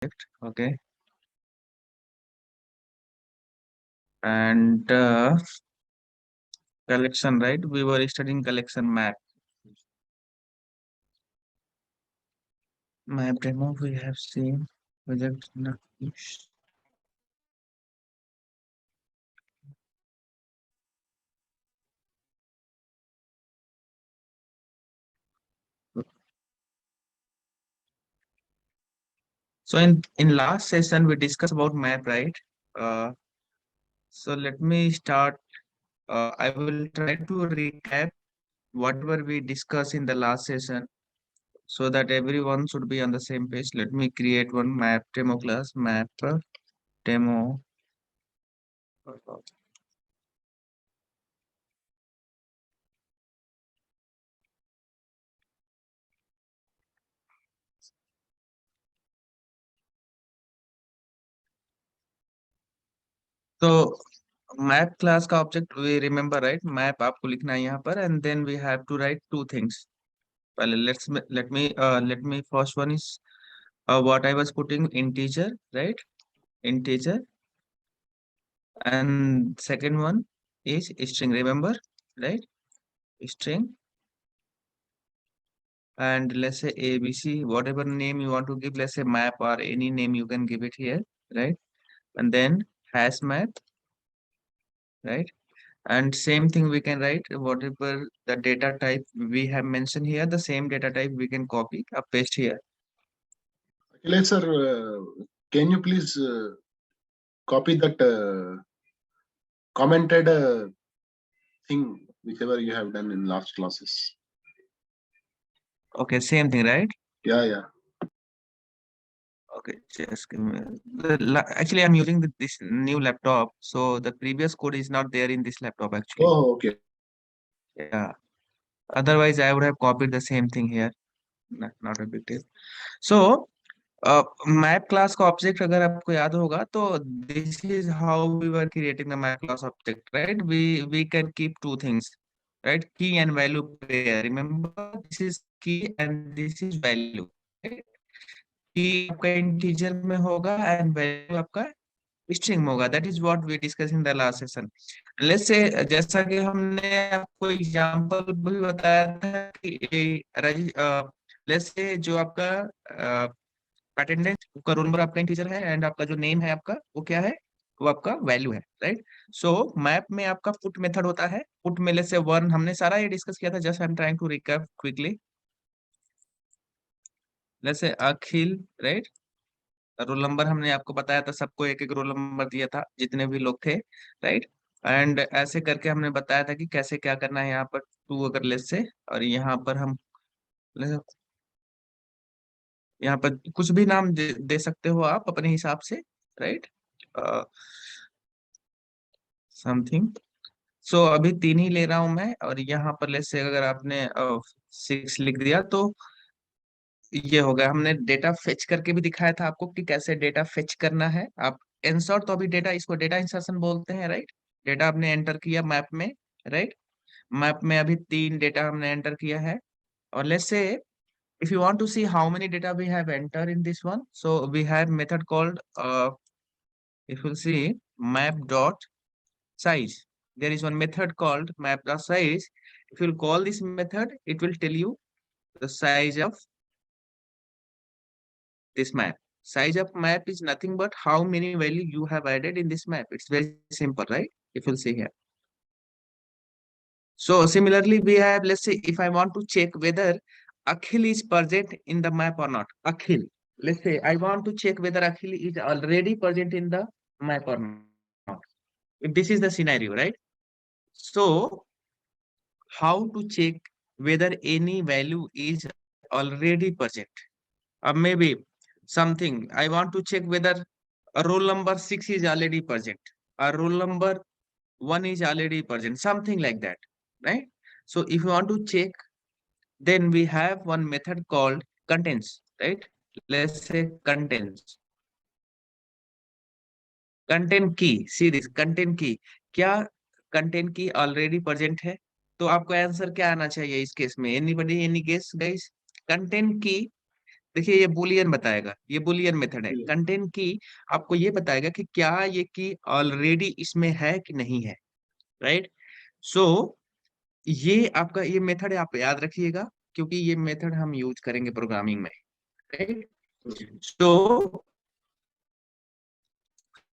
Okay. And collection, right? We were studying collection map. Map demo we have seen. Project. So in last session we discussed about map, right? Uh, so let me start. I will try to recap whatever we discussed in the last session so that everyone should be on the same page. Let me create one map demo class, map demo. तो map class का object we remember right, map आपको लिखना है यहाँ पर and then we have to write two things. पहले let me first one is what I was putting integer, right? Integer. And second one is string, remember, right? String. And let's say ABC, whatever name you want to give, let's say map or any name you can give it here, right? And then hash map, right? And same thing we can write whatever the data type we have mentioned here, the same data type we can copy or paste here. Akhilesh sir, can you please copy that commented thing whichever you have done in last classes? Okay, same thing, right? Yeah. Okay, just give me. Actually, I'm using this new laptop, so the previous code is not there in this laptop actually. Oh, okay. Yeah. Otherwise, I would have copied the same thing here. Not a big deal. So, map class का object अगर आपको याद होगा तो this is how we were creating the map class object, right? We can keep two things, right? Key and value pair. Remember, this is key and this is value. Key आपका integer में होगा and value आपका string में होगा. That is what we discuss in the last session. Let's say जैसा कि हमने आपको एग्जांपल भी बताया था कि लेट्स से जो आपका अटेंडेंस का रोल नंबर आपका इंटीजर है एंड आपका जो नेम है आपका वो क्या है, वो आपका वैल्यू है, राइट? सो मैप में आपका पुट मेथड होता है. पुट में लेट्स से वन, हमने सारा ये डिस्कस किया था. Just I am trying to recap quickly. Let's say Akhil, right? Roll number हमने आपको बताया था, सबको एक एक रोल नंबर दिया था जितने भी लोग थे, राइट? एंड ऐसे करके हमने बताया था कि कैसे क्या करना है यहाँ पर टू अगर लेट्स से, और यहाँ पर हम यहाँ पर कुछ भी नाम दे सकते हो आप अपने हिसाब से, राइट? समथिंग. सो अभी तीन ही ले रहा हूं मैं, और यहाँ पर लेट्स से अगर आपने 6 लिख दिया तो ये हो गया. हमने डेटा फेच करके भी दिखाया था आपको कि कैसे डेटा फेच करना है. आप इंसर्ट, तो अभी डेटा, इसको डेटा इंसर्शन बोलते हैं, राइट? डेटा आपने एंटर किया मैप में, राइट? मैप में अभी 3 डेटा हमने एंटर किया है. और let's say if you want to see how many data we have entered in this one, so we have method called if you see map dot size. There is one method called map dot size. If you call this method, it will tell you the size of this map. Size of map is nothing but how many value you have added in this map. It's very simple, right? If you'll see here. So similarly, we have, let's say, if I want to check whether Akhil is present in the map or not. Akhil. Let's say I want to check whether Akhil is already present in the map or not. If this is the scenario, right? So how to check whether any value is already present? Maybe something. I want to check whether a roll number 6 is already present. A roll number 1 is already present. Something like that, right? So if you want to check, then we have one method called contents, right? Let's say contents. Content key, see this content key. क्या content key already present है? तो आपको answer क्या आना चाहिए इस case में? Anybody, any guess, guys? Content key, देखिए ये बुलियन बताएगा, ये बुलियन मेथड है। Yeah. कंटेंट की आपको ये बताएगा कि क्या ये की ऑलरेडी इसमें है कि नहीं है, राइट। सो ये आपका ये मेथड आप याद रखिएगा, क्योंकि ये मेथड हम यूज करेंगे प्रोग्रामिंग में, राइट। Okay. सो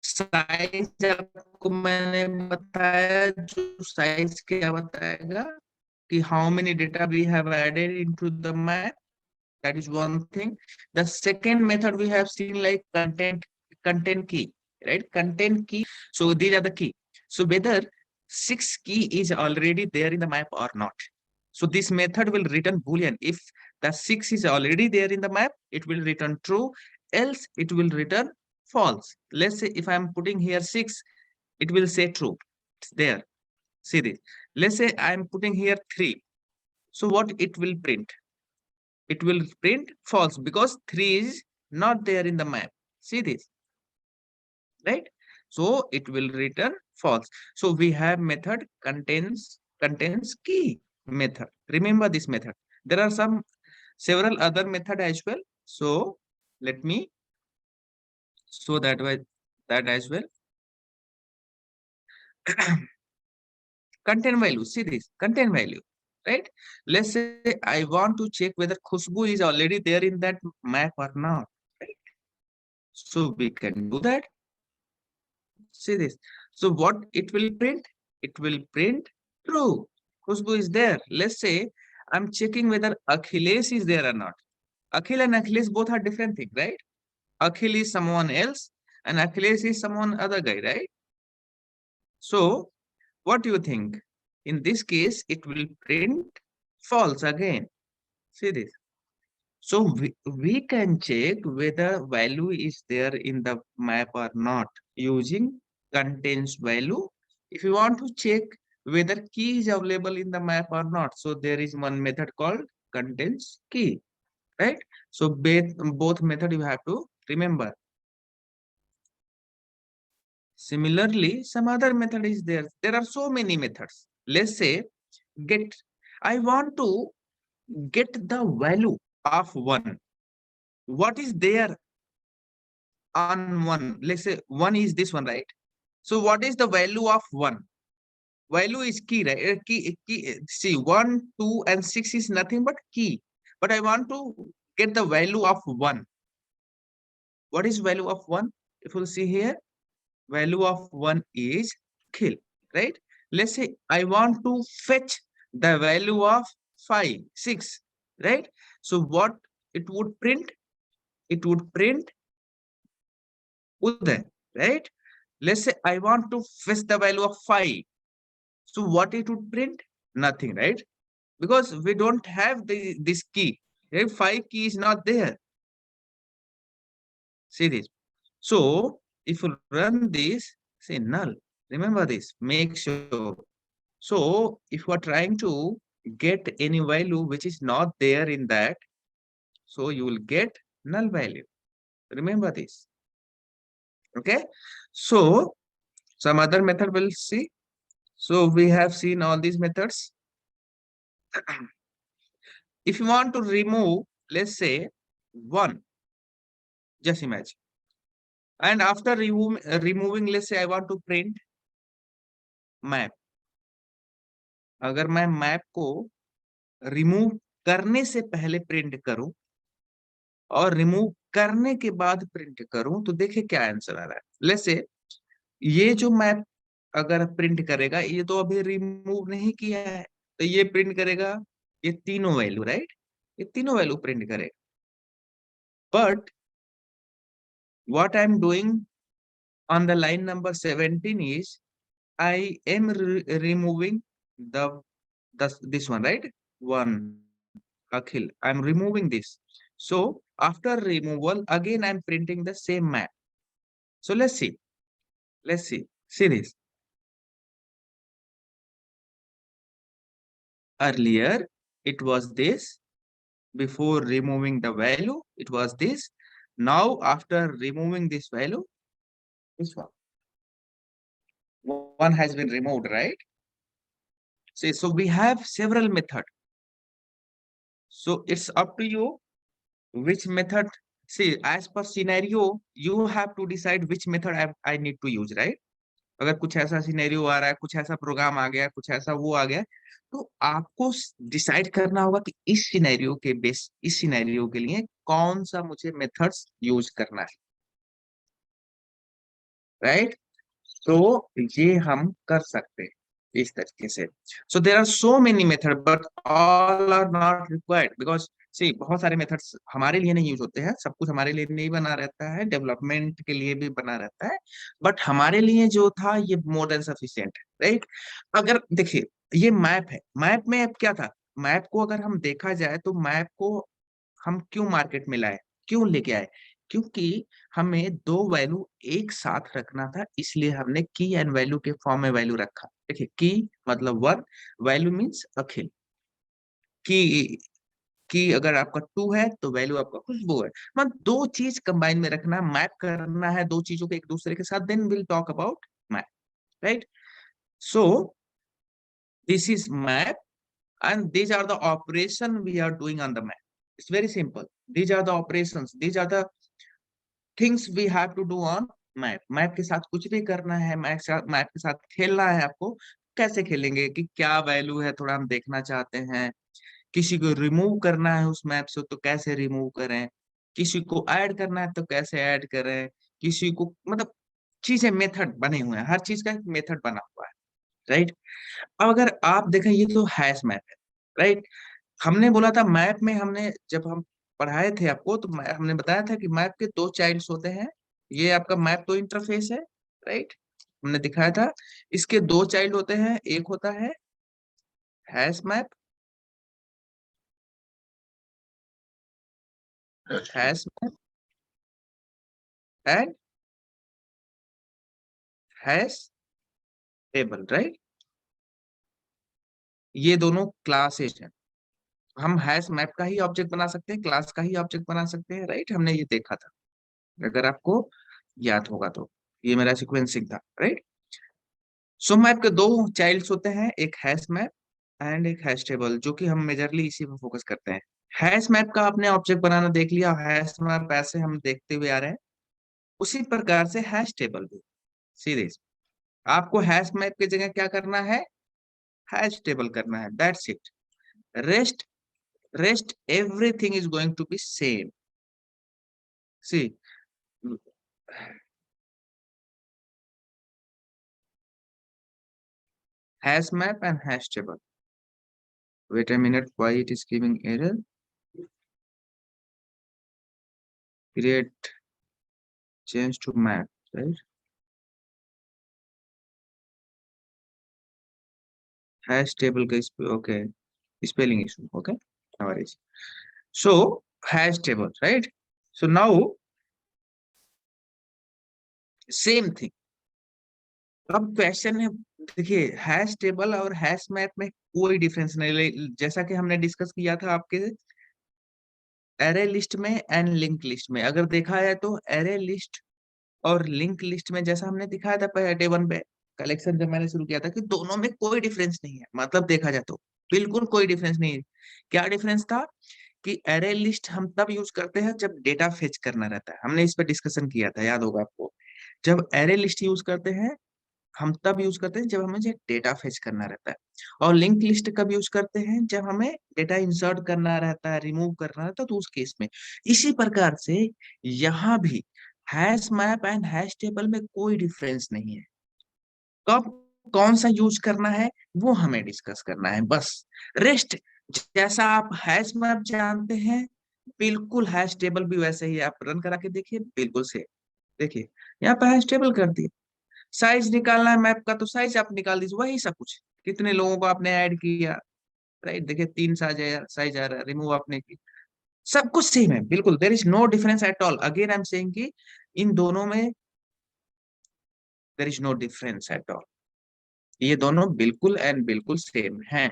साइज आपको मैंने बताया, जो साइज क्या बताएगा कि how many data we have added into the map, that is one thing. The second method we have seen like content key, right? Content key, so these are the key. So whether 6 key is already there in the map or not, so this method will return boolean. If the 6 is already there in the map, it will return true, else it will return false. Let's say if I am putting here 6, it will say true, it's there. See this. Let's say I am putting here 3, so what it will print? It will print false because 3 is not there in the map. See this, right? So it will return false. So we have method contains key method. Remember this method. There are some several other method as well. So let me show that as well. Content value. See this content value, right? Let's say I want to check whether Khushbu is already there in that map or not. Right? So we can do that. See this. So what it will print? It will print true. Khushbu is there. Let's say I'm checking whether Akhilesh is there or not. Akhil and Akhilesh both are different things, right? Akhil is someone else and Akhilesh is someone other guy, right? So what do you think? In this case, it will print false again. See this. So we can check whether value is there in the map or not using contains value. If you want to check whether key is available in the map or not, so there is one method called contains key, right? So both method you have to remember. Similarly, some other method is there. There are so many methods. Let's say get. I want to get the value of 1. What is there on 1? Let's say 1 is this one, right? So what is the value of 1? Value is key, right? Key, see 1, 2 and 6 is nothing but key. But I want to get the value of 1. What is value of 1? If you see here, value of 1 is kill, right? Let's say I want to fetch the value of 5, 6, right? So what it would print? It would print Uday, right? Let's say I want to fetch the value of 5. So what it would print? Nothing, right? Because we don't have this key. Right? 5 key is not there. See this. So if you run this, say null. Remember this. Make sure. So if you are trying to get any value which is not there in that, so you will get null value. Remember this. Okay. So some other method we'll see. So we have seen all these methods. If you want to remove, let's say 1, just imagine. And after removing, let's say I want to print map. अगर मैं map को remove करने से पहले print करूं और remove करने के बाद प्रिंट करूं, तो देखिए क्या आंसर आ रहा है। लेट्स से ये जो मैप अगर प्रिंट करेगा, ये तो अभी रिमूव नहीं किया है, तो ये प्रिंट करेगा ये तीनों वैल्यू, राइट? ये तीनों वैल्यू प्रिंट करेगा। But what I am doing on the line number 17 is I am removing this one, right? 1 Akhil. I'm removing this. So after removal, again I'm printing the same map. So let's see. Let's see. See this. Earlier it was this. Before removing the value, it was this. Now after removing this value, this one. One has been removed, right? See, so we have several methods. So it's up to you which method, see as per scenario you have to decide which method I need to use, right? अगर कुछ ऐसा scenario आ रहा है, कुछ ऐसा programme आ गया, कुछ ऐसा वो आ गया, तो आपको डिसाइड करना होगा कि इस सिनेरियो के लिए कौन सा मुझे मेथड्स यूज करना है, राइट? तो ये हम कर सकते हैं इस तरीके से। So there are so many method but all are not required, because see बहुत सारे मेथड्स हमारे लिए नहीं यूज होते हैं, सब कुछ हमारे लिए नहीं बना रहता है, डेवलपमेंट के लिए भी बना रहता है, बट हमारे लिए जो था ये मोर देन सफिशिएंट है, राइट? अगर देखिए ये मैप है, मैप में अब क्या था, मैप को अगर हम देखा जाए तो मैप को हम क्यों मार्केट में लाए, क्यों लेके आए? क्योंकि हमें दो वैल्यू एक साथ रखना था, इसलिए हमने की एंड वैल्यू के फॉर्म में वैल्यू रखा। देखिए की मतलब वन, वैल्यू मीन्स अखिल। की की अगर आपका टू है तो वैल्यू आपका खुशबू है। मतलब दो चीज कंबाइन में रखना, मैप करना है दो चीजों को एक दूसरे के साथ, then will talk about map, right? So this is map and these are the operation we are doing on the map. It's very simple. These are the operations, these are the things we have to do on map. Map के साथ कुछ भी करना है, map के साथ खेलना है आपको, कैसे खेलेंगे कि क्या वैल्यू है थोड़ा हम देखना चाहते हैं, किसी को रिमूव करना है उस मैप से तो कैसे रिमूव करें, किसी को ऐड करना है तो कैसे ऐड करें, किसी को मतलब चीजें मेथड बने हुए हैं, हर चीज का एक मेथड बना हुआ है, राइट? अब अगर आप देखें ये तो हैश मैप है, राइट? हमने बोला था मैप में, हमने जब हम पढ़ाए थे आपको तो हमने बताया था कि मैप के दो चाइल्ड्स होते हैं, ये आपका मैप तो इंटरफेस है, राइट? हमने दिखाया था इसके दो चाइल्ड होते हैं, एक होता है hash map, Yes. Hash map and hash table, right? ये दोनों क्लासेस हैं। हम हैश मैप का ही ऑब्जेक्ट बना सकते हैं, क्लास का ही ऑब्जेक्ट बना सकते हैं, राइट? हमने ये देखा था, अगर आपको याद होगा तो। ये मेरा सीक्वेंसिंग था, राइट? सो मैप के दो चाइल्ड्स होते हैं, एक हैश मैप एंड एक हैश टेबल, जो कि हम मेजरली इसी पे फोकस करते हैं। हैश मैप का आपने ऑब्जेक्ट बनाना देख लिया, हैश मैप ऐसे हम देखते हुए आ रहे हैं, उसी प्रकार से हैश टेबल भी सीधे आपको हैश मैप की जगह क्या करना है, हैश टेबल करना है, that's it. Rest rest everything is going to be same. See hash map and hash table. Wait a minute, why it is giving error? Create change to map, right? Hash table का okay, spelling issue, okay, no worries. So hash table, right? So now same thing. अब question है, देखिए hash table और hash map में कोई difference नहीं, जैसा कि हमने डिस्कस किया था आपके एरे लिस्ट में एंड लिंक लिस्ट में। अगर देखा है तो एरे लिस्ट और लिंक लिस्ट में जैसा हमने दिखाया था डे वन पे कलेक्शन जब मैंने शुरू किया था कि दोनों में कोई डिफरेंस नहीं है, मतलब देखा जाए तो बिल्कुल कोई डिफरेंस नहीं है। क्या डिफरेंस था कि एरे लिस्ट हम तब यूज करते हैं जब डेटा फेच करना रहता है, हमने इस पर डिस्कशन किया था, याद होगा आपको। जब एरे लिस्ट यूज करते हैं हम तब यूज करते हैं जब हमें डेटा फेच करना रहता है, और लिंक लिस्ट कब यूज करते हैं जब हमें डेटा इंसर्ट करना रहता है, रिमूव करना रहता है, तो उस केस में। इसी प्रकार से यहाँ भी hash map and hash table में कोई डिफरेंस नहीं है, कब कौन सा यूज करना है वो हमें डिस्कस करना है बस। रेस्ट जैसा आप हैश मैप जानते हैं बिल्कुल हैश टेबल भी वैसे ही, आप रन करा के देखिए बिल्कुल से। देखिए यहाँ पे हैश टेबल कर दिया, साइज निकालना है मैप का तो साइज आप निकाल दीजिए, वही सब कुछ, कितने लोगों को आपने ऐड किया, राइट? देखिए तीन साइज आ रहा है, रिमूव आपने की, सब कुछ सेम है बिल्कुल, there is no difference at all. Again I am saying कि इन दोनों में there is no difference at all, ये दोनों बिल्कुल एंड बिल्कुल सेम हैं।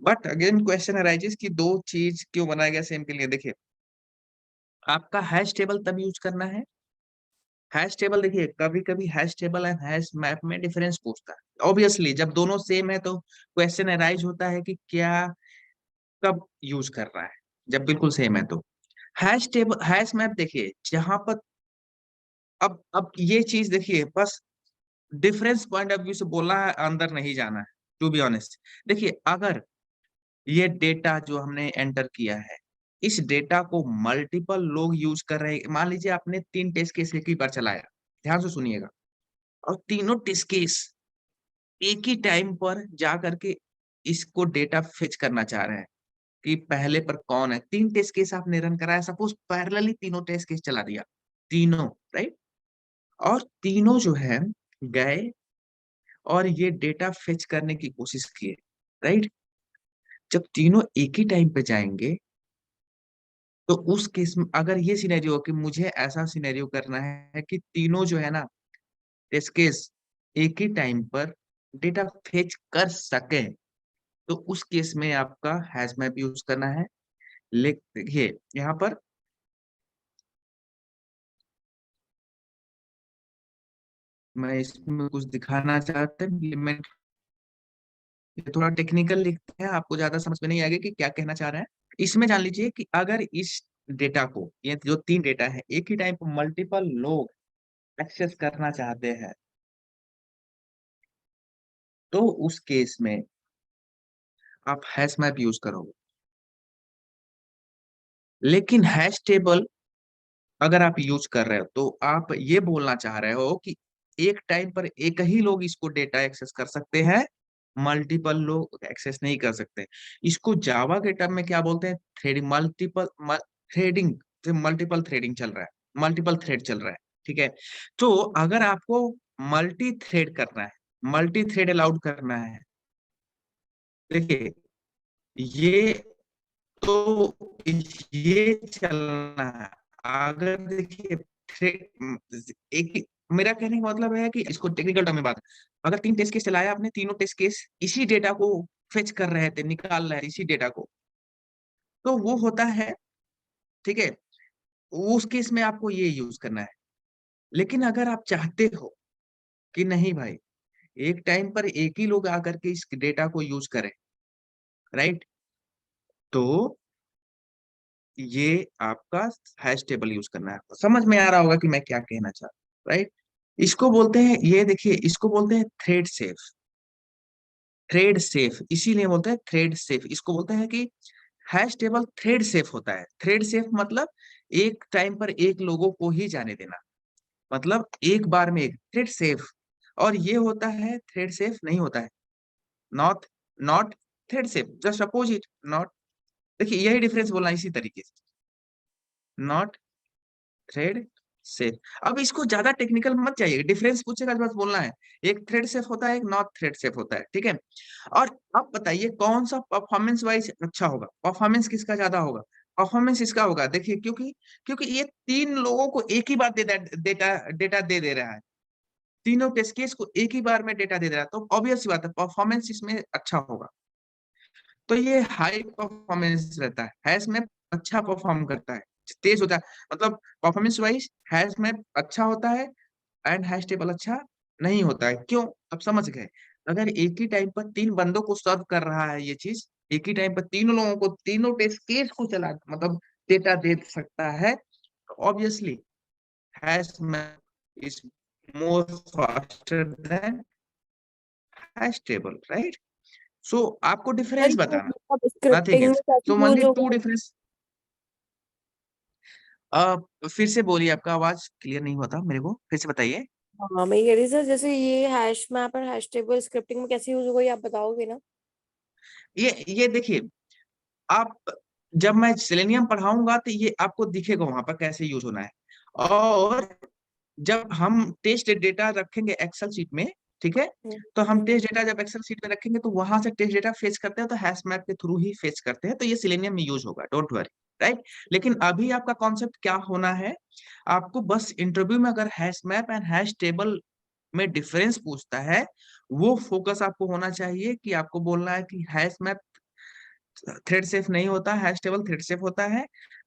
बट अगेन क्वेश्चन अराइजेस कि दो चीज क्यों बनाया गया सेम के लिए। देखिए आपका हैश टेबल तब यूज करना है, हैश टेबल देखिए कभी कभी hash table and hash map में डिफरेंस पूछता है, ऑब्वियसली जब दोनों सेम है तो क्वेश्चन अराइज होता है कि क्या कब यूज कर रहा है, जब बिल्कुल सेम है तो। हैश टेबल हैश मैप देखिए जहां पर अब ये चीज देखिए बस डिफरेंस पॉइंट ऑफ व्यू से बोलना है, अंदर नहीं जाना है। टू बी ऑनेस्ट, देखिए अगर ये डेटा जो हमने एंटर किया है, इस डेटा को मल्टीपल लोग यूज कर रहे हैं। मान लीजिए आपने 3 टेस्ट केस एक ही बार चलाया, ध्यान से सुनिएगा, और तीनों टेस्ट केस एक ही टाइम पर जा करके इसको डेटा फेच करना चाह रहे हैं कि पहले पर कौन है। 3 टेस्ट केस आपने रन कराया, सपोज पैरेलली तीनों टेस्ट केस चला दिया, तीनों, राइट, और तीनों जो है गए और ये डेटा फेच करने की कोशिश किए, राइट। जब तीनों एक ही टाइम पे जाएंगे तो उस केस में अगर ये सिनेरियो कि मुझे ऐसा सिनेरियो करना है कि तीनों जो है ना टेस्ट केस एक ही टाइम पर डेटा फेच कर सके, तो उस केस में आपका हैश मैप यूज करना है। देखिए यहाँ पर मैं इसमें कुछ दिखाना चाहता हूँ, ये थोड़ा टेक्निकल लिखते हैं, आपको ज्यादा समझ में नहीं आएगा कि क्या कहना चाह रहे हैं। इसमें जान लीजिए कि अगर इस डेटा को, ये जो 3 डेटा है, एक ही टाइम पर मल्टीपल लोग एक्सेस करना चाहते हैं, तो उस केस में आप हैश मैप यूज करोगे। लेकिन हैश टेबल अगर आप यूज कर रहे हो तो आप ये बोलना चाह रहे हो कि एक टाइम पर एक ही लोग इसको डेटा एक्सेस कर सकते हैं, मल्टीपल लोग एक्सेस नहीं कर सकते। इसको जावा के टर्म में क्या बोलते हैं? थ्रेडिंग, थ्रेडिंग, मल्टीपल थ्रेडिंग चल रहा है, मल्टीपल थ्रेड चल रहा है, ठीक है। तो अगर आपको मल्टी थ्रेड करना है, मल्टी थ्रेड अलाउड करना है, देखिए ये तो ये चलना है। अगर देखिए एक मेरा कहने का मतलब है कि इसको टेक्निकल टर्म में बात, अगर 3 टेस्ट केस चलाया आपने, तीनों टेस्ट केस इसी डेटा को फेच कर रहे थे, निकाल रहे हैं इसी डेटा को, तो वो होता है, ठीक है, उस केस में आपको ये यूज करना है। लेकिन अगर आप चाहते हो कि नहीं भाई, एक टाइम पर एक ही लोग आकर के इस डेटा को यूज करें, राइट, तो ये आपका हैश टेबल यूज करना है। समझ में आ रहा होगा कि मैं क्या कहना चाह रहा हूँ, राइट। इसको बोलते हैं, ये देखिए इसको बोलते हैं थ्रेड सेफ। थ्रेड सेफ इसीलिए बोलते हैं थ्रेड सेफ, इसको बोलते हैं कि हैश टेबल थ्रेड सेफ होता है। थ्रेड सेफ मतलब एक टाइम पर एक लोगों को ही जाने देना, मतलब एक बार में एक, थ्रेड सेफ। और ये होता है थ्रेड सेफ नहीं होता है, not not thread safe, just opposite, not. देखिए यही डिफरेंस बोलना इसी तरीके से, नॉट थ्रेड सेफ। अब इसको ज्यादा टेक्निकल मत जाइए, डिफरेंस पूछेगा तो बस बोलना है, एक थ्रेड सेफ होता है, एक नॉट थ्रेड सेफ होता है, ठीक है। और अब बताइए कौन सा परफॉर्मेंस वाइज अच्छा होगा, परफॉर्मेंस किसका ज्यादा होगा? परफॉर्मेंस इसका होगा, देखिए क्योंकि क्योंकि ये 3 लोगों को एक ही बार डेटा डेटा दे दे रहा है, तीनों टेस्ट केस को एक ही बार में डेटा दे दे रहा है, तो ऑब्वियस सी बात है परफॉर्मेंस इसमें अच्छा होगा। तो ये हाई परफॉर्मेंस रहता है, हैश में अच्छा परफॉर्म करता है, तेज होता है, मतलब परफॉर्मेंस वाइज हैश में अच्छा होता है एंड हैश टेबल अच्छा नहीं होता है। क्यों? अब समझ गए। अगर एक ही टाइम पर 3 बंदों को सर्व कर रहा है ये चीज, एक ही टाइम पर तीनों लोगों को, तीनों टेस्ट केस को चला, मतलब डेटा दे सकता है, ऑब्वियसली हैश में is more faster than hash table, right. So आपको सर डिफरेंस ये बताना, मतलब नथिंग स्क्रिप्टिंग में एल्स। कैसे सो यूज ओनली टू होगा? डिफरेंस। फिर से बोलिए, आपका आवाज क्लियर नहीं हुआ था मेरे को, फिर से बताइए। हाँ, मैं ये कह रही सर, जैसे ये हैश मैप और हैश टेबल स्क्रिप्टिंग में कैसे यूज होगा, ये आप बताओगे ना? ये देखिए, आप जब मैं सेलेनियम पढ़ाऊंगा तो ये आपको दिखेगा वहां पर कैसे यूज होना है। और जब हम टेस्ट डेटा रखेंगे एक्सेल शीट में, ठीक है, तो हम हम्म। टेस्ट डेटा जब एक्सेल शीट में रखेंगे तो वहां से टेस्ट डेटा फेच करते हैं, तो हैश मैप के थ्रू ही फेच करते हैं, तो ये सिलेनियम में यूज होगा, डोंट वरी, राइट। लेकिन अभी आपका कॉन्सेप्ट क्या होना है, आपको बस इंटरव्यू में अगर hash map and hash table में डिफरेंस पूछता है, वो फोकस आपको होना चाहिए कि आपको बोलना है कि हैश मैप थ्रेड सेफ नहीं होता, हैश टेबल थ्रेड सेफ होता है,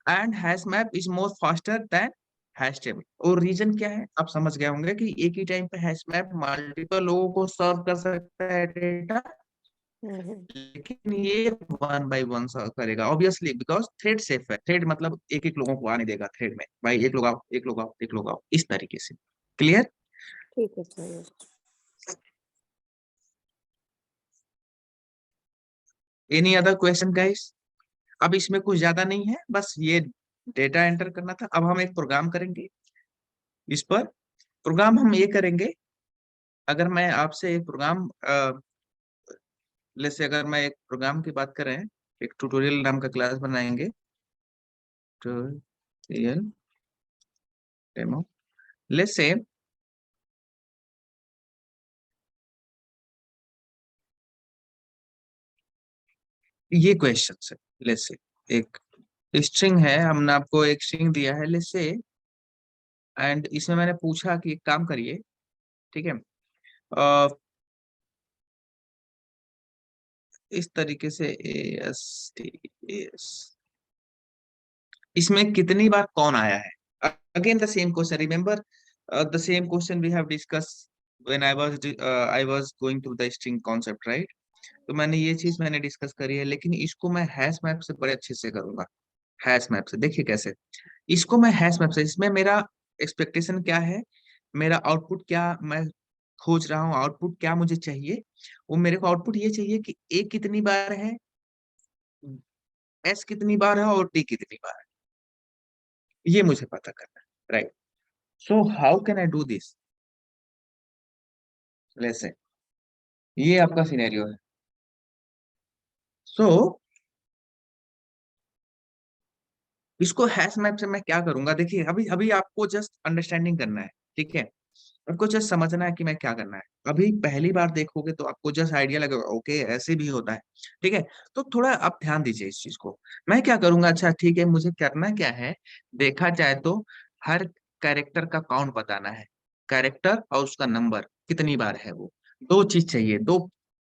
and hash map is more faster than hash table. और रीजन क्या है आप समझ गए होंगे कि एक ही टाइम पे हैश मैप मल्टीपल लोगों को सर्व कर सकता है डेटा, लेकिन ये 1 by 1 करेगा ऑब्वियसली, बिकॉज थ्रेड सेफ है। थ्रेड मतलब एक एक लोगों को आने देगा थ्रेड में, भाई एक लोग आओ, एक लोग आओ, एक लोग आओ, इस तरीके से। क्लियर? ठीक है sir. Any other question guys? अब इसमें कुछ ज्यादा नहीं है, बस ये डेटा एंटर करना था। अब हम एक प्रोग्राम करेंगे इस पर। प्रोग्राम हम ये करेंगे, अगर मैं आपसे एक प्रोग्राम जैसे अगर मैं एक प्रोग्राम की बात करें, एक ट्यूटोरियल नाम का क्लास बनाएंगे, ट्यूटोरियल डेमो। लेट्स से ये क्वेश्चन है, लेट्स से एक स्ट्रिंग है, हमने आपको एक स्ट्रिंग दिया है लेट्स से, एंड इसमें मैंने पूछा कि एक काम करिए, ठीक है, अ, इस तरीके से एस, इसमें कितनी बार कौन आया है। Again the same question, remember the same question we have discuss when I was going through the string concept, right? तो मैंने ये चीज मैंने डिस्कस करी है, लेकिन इसको मैं हैश मैप से बड़े अच्छे से करूंगा। हैश मैप से देखिए कैसे, इसको मैं हैश मैप से, इसमें मेरा एक्सपेक्टेशन क्या है, मेरा आउटपुट क्या मैं खोज रहा हूँ, आउटपुट क्या मुझे चाहिए, वो मेरे को आउटपुट ये चाहिए कि ए कितनी बार है, एस कितनी बार है और डी कितनी बार है, ये मुझे पता करना है, right? So how can I do this? जैसे ये आपका सिनेरियो है। सो इसको हैश मैप से मैं क्या करूंगा, देखिए अभी अभी आपको जस्ट अंडरस्टैंडिंग करना है, ठीक है? आपको जस्ट समझना है कि मैं क्या करना है। अभी पहली बार देखोगे तो आपको जस्ट आइडिया लगेगा, ओके ऐसे भी होता है, ठीक है? तो थोड़ा आप ध्यान दीजिए इस चीज को। मैं क्या करूंगा, अच्छा ठीक है, मुझे करना क्या है, देखा जाए तो हर कैरेक्टर का काउंट बताना है, कैरेक्टर और उसका नंबर कितनी बार है, वो दो चीज चाहिए, दो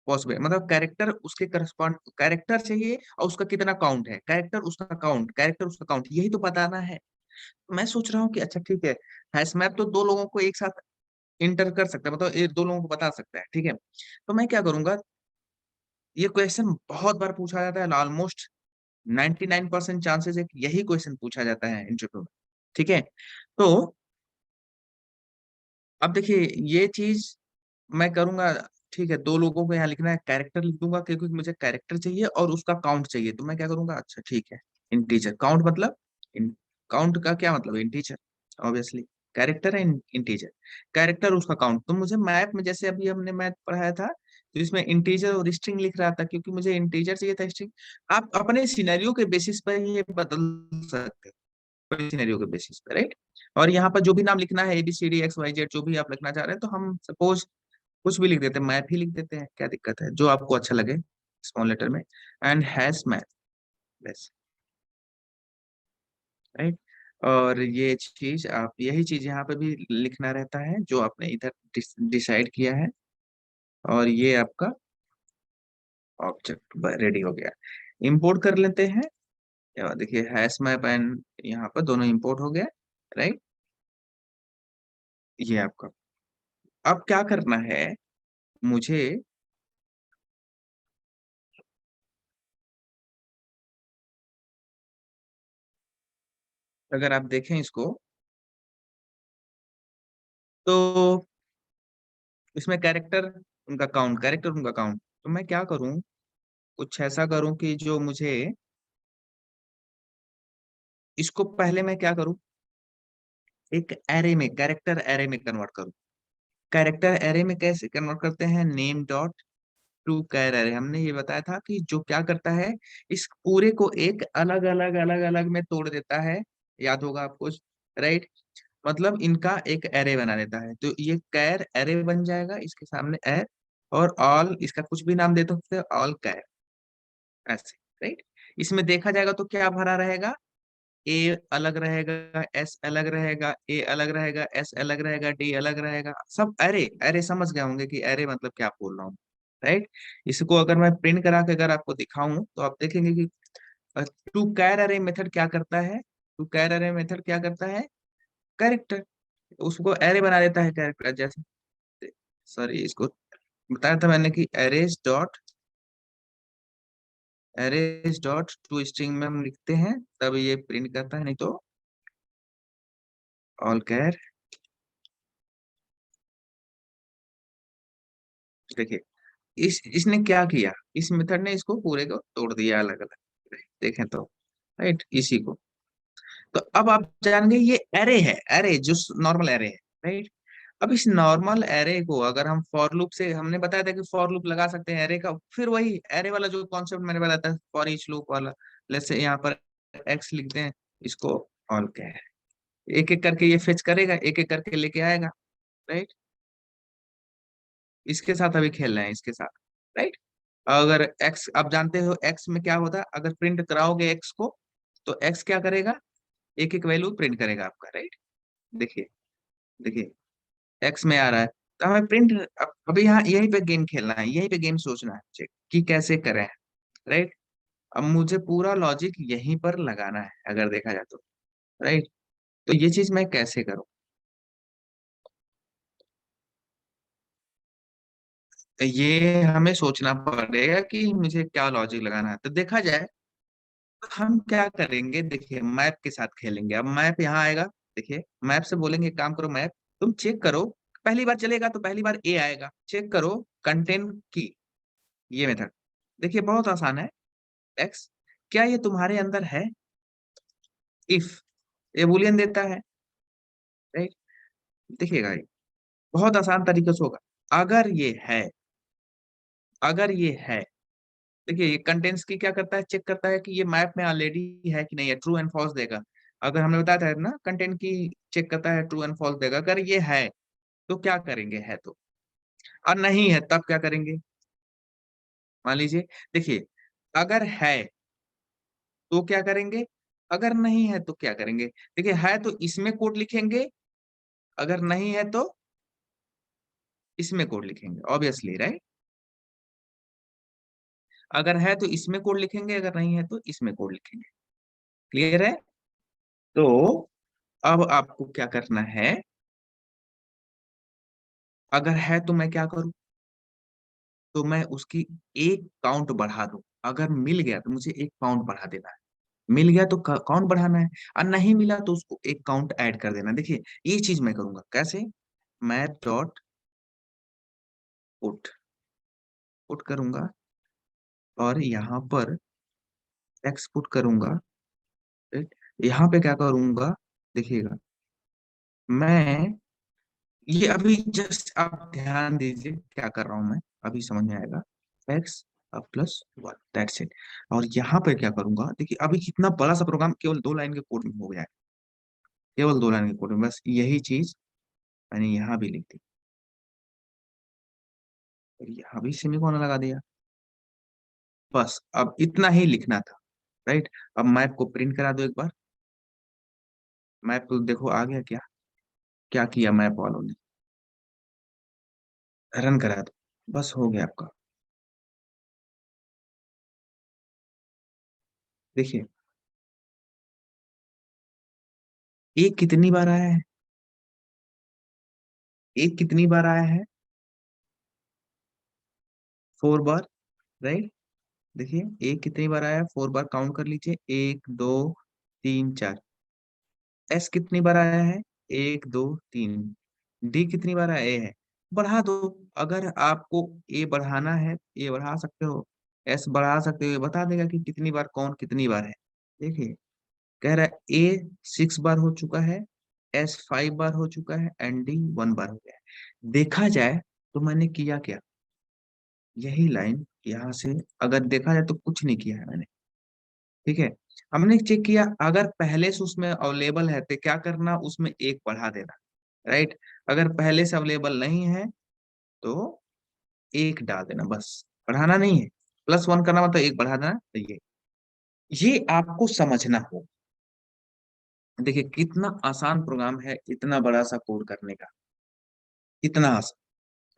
पॉसिबल, मतलब कैरेक्टर उसके करस्पॉन्ड कैरेक्टर चाहिए और उसका कितना काउंट है, कैरेक्टर उसका काउंट, कैरेक्टर उसका काउंट, यही तो बताना है। मैं सोच रहा हूँ कि अच्छा ठीक है, हैश मैप तो दो लोगों को एक साथ इंटर कर सकता है, मतलब ये दो लोगों को बता सकता है, ठीक है? तो मैं क्या करूंगा, ये क्वेश्चन बहुत बार पूछा जाता है, ऑलमोस्ट 99% चांसेस है कि यही क्वेश्चन पूछा जाता है इंटरव्यू में, ठीक है? तो अब देखिए ये चीज मैं करूंगा, ठीक है, दो लोगों को यहाँ लिखना है, कैरेक्टर लिख दूंगा क्योंकि मुझे कैरेक्टर चाहिए और उसका काउंट चाहिए। तो मैं क्या करूंगा, अच्छा ठीक है, इंटीजर काउंट मतलब काउंट का क्या मतलब, इंटीजर ऑब्वियसली, कैरेक्टर है इंटीजर, कैरेक्टर उसका काउंट। तो मुझे मैथ में जैसे अभी हमने मैथ पढ़ाया था, तो इसमें इंटीजर और स्ट्रिंग लिख रहा था क्योंकि मुझे इंटीजर चाहिए था, स्ट्रिंग। आप अपने सिनेरियो के बेसिस पर ये बदल सकते हो, सिनेरियो के बेसिस पे, राइट? और यहाँ पर जो भी नाम लिखना है, ABCD XYZ जो भी आप लिखना चाह रहे हैं, तो हम सपोज कुछ भी लिख देते हैं, मैथ ही लिख देते हैं, क्या दिक्कत है, जो आपको अच्छा लगे स्मॉल लेटर में, एंड हैश मैथ, बस, राइट? और ये चीज आप यही चीज यहाँ पे भी लिखना रहता है जो आपने इधर डिसाइड किया है, और ये आपका ऑब्जेक्ट रेडी हो गया। इंपोर्ट कर लेते हैं, देखिए हैश मैप एंड यहाँ पर दोनों इंपोर्ट हो गया, राइट? ये आपका, अब क्या करना है मुझे, अगर आप देखें इसको, तो इसमें कैरेक्टर उनका काउंट, कैरेक्टर उनका काउंट, तो मैं क्या करूं, कुछ ऐसा करूं कि जो मुझे, इसको पहले मैं क्या करूं, एक एरे में, कैरेक्टर एरे में कन्वर्ट करूं। कैरेक्टर एरे में कैसे कन्वर्ट करते हैं, name dot to char array, हमने ये बताया था कि जो क्या करता है, इस पूरे को एक अलग अलग अलग अलग में तोड़ देता है, याद होगा आपको, राइट? मतलब इनका एक एरे बना देता है, तो ये कैर एरे बन जाएगा, इसके सामने एर, और ऑल, इसका कुछ भी नाम दे सकते हो, ऑल कैर, ऐसे, राइट? इसमें देखा जाएगा तो क्या भरा रहेगा, ए अलग रहेगा, एस अलग रहेगा, ए अलग रहेगा, एस अलग रहेगा, डी अलग रहेगा, सब एरे। एरे समझ गए होंगे कि एरे मतलब क्या बोल रहा हूँ, राइट? इसको अगर मैं प्रिंट करा के अगर आपको दिखाऊं तो आप देखेंगे कि टू कैर अरे मेथड क्या करता है, टू कैर अरे मेथड क्या करता है, कैरेक्टर, उसको एरे बना देता है कैरेक्टर जैसे, सॉरी इसको बताया था मैंने कि arrays dot arrays dot to string में हम लिखते हैं तब ये प्रिंट करता है, नहीं तो ऑल कैर। देखिए इसने क्या किया, इस मेथड ने इसको पूरे को तोड़ दिया अलग अलग, देखें तो, राइट, इसी को। तो अब आप जान गए ये एरे है, एरे जो नॉर्मल एरे है, राइट। अब इस नॉर्मल एरे को अगर हम फॉर लूप से, हमने बताया था कि फॉर लूप लगा सकते हैं एरे का, फिर वही एरे वाला जो कॉन्सेप्ट मैंने बताया था फॉर ईच लूप वाला, जैसे यहाँ पर एक्स लिखते हैं, इसको ऑल क्या है, एक एक करके ये फेच करेगा, एक एक करके लेके आएगा, राइट। इसके साथ अभी खेल रहे हैं, इसके साथ, राइट। अगर एक्स, आप जानते हो एक्स में क्या होता है, अगर प्रिंट कराओगे एक्स को तो एक्स क्या करेगा, एक एक वैल्यू प्रिंट करेगा आपका, राइट। देखिए, देखिए एक्स में आ रहा है तो हमें प्रिंट, अभी यहाँ यहीं पे गेम खेलना है, यहीं पे गेम सोचना है मुझे कि कैसे करें, राइट। अब मुझे पूरा लॉजिक यहीं पर लगाना है अगर देखा जाए तो, राइट। तो ये चीज मैं कैसे करूं, तो ये हमें सोचना पड़ेगा कि मुझे क्या लॉजिक लगाना है। तो देखा जाए तो हम क्या करेंगे, देखिए मैप के साथ खेलेंगे। अब मैप यहाँ आएगा, देखिए मैप से बोलेंगे एक काम करो मैप, तुम चेक करो, पहली बार चलेगा तो पहली बार ए आएगा, चेक करो कंटेंट की, ये मेथड देखिए बहुत आसान है। एक्स, क्या ये तुम्हारे अंदर है, इफ, ये बूलियन देता है, राइट। देखिएगा ये बहुत आसान तरीके से होगा, अगर ये है, अगर ये है, देखिए ये कंटेंट्स की क्या करता है, चेक करता है कि ये मैप में ऑलरेडी है कि नहीं है, ट्रू एंड फॉल्स देगा। अगर हमने बताया था ना कंटेंट की चेक करता है, ट्रू एंड फॉल्स देगा। अगर ये है तो क्या करेंगे, है तो, और नहीं है तब क्या करेंगे, मान लीजिए, देखिए अगर है तो क्या करेंगे, अगर नहीं है तो क्या करेंगे। देखिए है तो इसमें कोड लिखेंगे, अगर नहीं है तो इसमें कोड लिखेंगे, ऑब्वियसली, राइट। अगर है तो इसमें कोड लिखेंगे, अगर नहीं है तो इसमें कोड लिखेंगे, क्लियर है। तो अब आपको क्या करना है, अगर है तो मैं क्या करूं, तो मैं उसकी एक काउंट बढ़ा दूं। अगर मिल गया तो मुझे एक काउंट बढ़ा देना है, मिल गया तो काउंट बढ़ाना है, और नहीं मिला तो उसको एक काउंट ऐड कर देना। देखिए ये चीज मैं करूंगा कैसे, मैथ डॉट पुट, पुट करूंगा और यहाँ पर एक्स पुट करूंगा, राइट। यहाँ पे क्या करूंगा, देखिएगा मैं, ये अभी जस्ट आप ध्यान दीजिए क्या कर रहा हूं मैं, अभी समझ में आएगा। X plus one, that's it. और यहाँ पे क्या करूंगा, देखिए अभी कितना बड़ा सा प्रोग्राम केवल 2 लाइन के कोड में हो गया है, केवल 2 लाइन के कोड में, बस यही चीज मैंने यहाँ भी लिख दी और यहाँ भी सेमीकोलन लगा दिया, बस अब इतना ही लिखना था, राइट। अब मैप को प्रिंट करा दो एक बार, मैप को देखो आ गया क्या, क्या किया मैप वालों ने, रन करा दो, बस हो गया आपका। देखिए एक कितनी बार आया है, एक कितनी बार आया है, 4 बार, राइट। देखिए एक कितनी बार आया है, 4 बार, काउंट कर लीजिए, 1 2 3 4। एस कितनी बार आया है, 1 2 3। डी कितनी बार आया, ए है, बढ़ा दो। अगर आपको ए बढ़ाना है ए बढ़ा सकते हो, एस बढ़ा सकते हो, ये बता देगा कि कितनी बार कौन कितनी बार है। देखिए कह रहा है ए 6 बार हो चुका है, एस 5 बार हो चुका है, एंड डी 1 बार हो गया है। देखा जाए तो मैंने किया क्या, यही लाइन यहाँ से, अगर देखा जाए तो कुछ नहीं किया है मैंने, ठीक है। हमने चेक किया अगर पहले से उसमें अवेलेबल है तो क्या करना, उसमें एक बढ़ा देना, राइट। अगर पहले से अवेलेबल नहीं है तो एक डाल देना, बस, बढ़ाना नहीं है, +1 करना मतलब एक बढ़ा देना, तो ये आपको समझना हो। देखिए कितना आसान प्रोग्राम है इतना बड़ा सा कोड करने का, इतना आसान,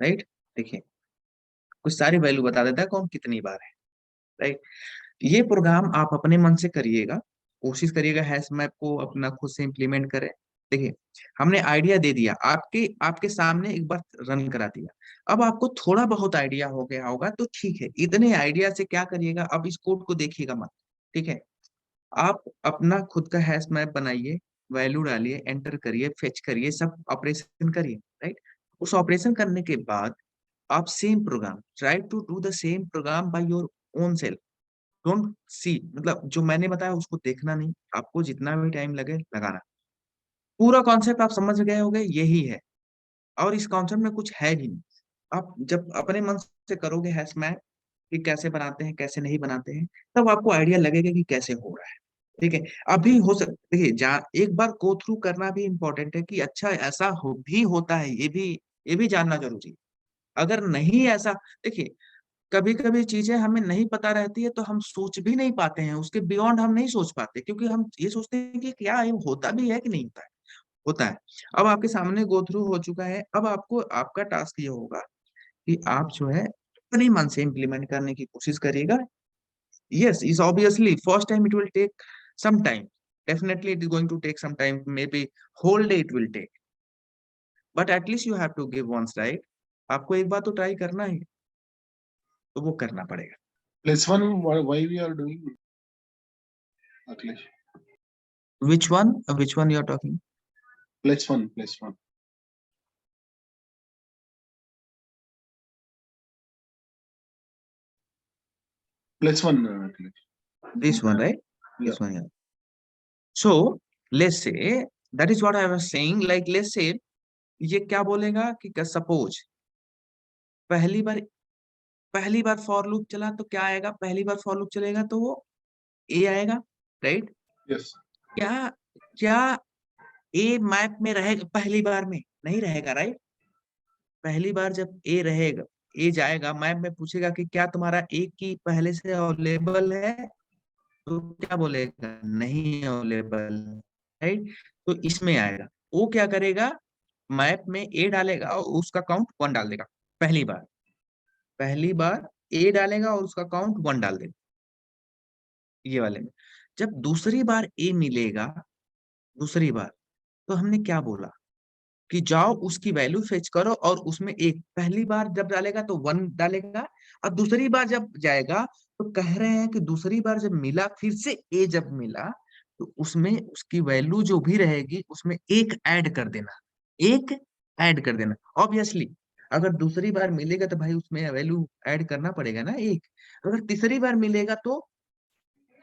राइट। देखिए कुछ सारी वैल्यू बता देता है कौन कितनी बार है, राइट। ये प्रोग्राम आप अपने मन से करिएगा, कोशिश करिएगा हैश मैप को अपना खुद से इम्प्लीमेंट करें, देखिए हमने आइडिया दे दिया, आपके आपके सामने एक बार रन करा दिया। अब आपको थोड़ा बहुत आइडिया हो गया होगा तो ठीक है, इतने आइडिया से क्या करिएगा, अब इस कोड को देखिएगा मत, ठीक है। आप अपना खुद का हैश मैप बनाइए, वैल्यू डालिए, एंटर करिए, फेच करिए, सब ऑपरेशन करिए, राइट। उस ऑपरेशन करने के बाद आप same program, try to do the same program by your own self. Don't see, मतलब जो मैंने बताया उसको देखना नहीं, आपको जितना भी टाइम लगे लगाना। पूरा कॉन्सेप्ट आप समझ गए होंगे, यही है। और इस कॉन्सेप्ट में कुछ है भी नहीं। आप जब अपने मन से करोगे हैश मैप कि कैसे बनाते हैं कैसे नहीं बनाते हैं, तब आपको आइडिया लगेगा कि कैसे हो रहा है, ठीक है। अभी हो सकता, देखिए जहाँ एक बार गो थ्रू करना भी इम्पोर्टेंट है कि अच्छा ऐसा भी होता है, ये भी जानना जरूरी है। अगर नहीं ऐसा, देखिए कभी कभी चीजें हमें नहीं पता रहती है तो हम सोच भी नहीं पाते हैं, उसके बियॉन्ड हम नहीं सोच पाते, क्योंकि हम ये सोचते हैं कि क्या ये होता भी है कि नहीं होता है। होता है। अब आपके सामने गो थ्रू हो चुका है, अब आपको आपका टास्क ये होगा कि आप जो है अपने मन से इम्प्लीमेंट करने की कोशिश करिएगा। yes, is obviously first time it will take some time, definitely it is going to take some time, maybe whole day it will take, but at least you have to give once, right? आपको एक बार तो try करना है, तो वो करना पड़ेगा। +1, why we are doing, Akhilesh? Which one you are talking? +1. +1, Akhilesh. This one, right? Yeah. This one, yeah. So let's say, that is what I was saying, like let's say ये क्या बोलेगा कि सपोज पहली बार for loop चला तो क्या आएगा, पहली बार फॉर लूप चलेगा तो वो ए आएगा, राइट। Yes. क्या क्या ए मैप में रहेगा पहली बार में? नहीं रहेगा, राइट। पहली बार जब ए रहेगा, ए जाएगा मैप में, पूछेगा कि क्या तुम्हारा ए की पहले से अवेलेबल है, तो क्या बोलेगा, नहीं अवेलेबल, राइट। तो इसमें आएगा, वो क्या करेगा, मैप में ए डालेगा और उसका काउंट 1 डाल देगा। पहली बार ए डालेगा और उसका काउंट 1 डाल देगा, ये वाले में। जब दूसरी बार ए मिलेगा, दूसरी बार, तो हमने क्या बोला कि जाओ उसकी वैल्यू फेच करो और उसमें एक, पहली बार जब डालेगा तो 1 डालेगा, और दूसरी बार जब जाएगा तो कह रहे हैं कि दूसरी बार जब मिला, फिर से ए जब मिला, तो उसमें उसकी वैल्यू जो भी रहेगी उसमें एक ऐड कर देना, एक ऐड कर देना। ऑब्वियसली अगर दूसरी बार मिलेगा तो भाई उसमें वैल्यू ऐड करना पड़ेगा ना एक। अगर तीसरी बार मिलेगा तो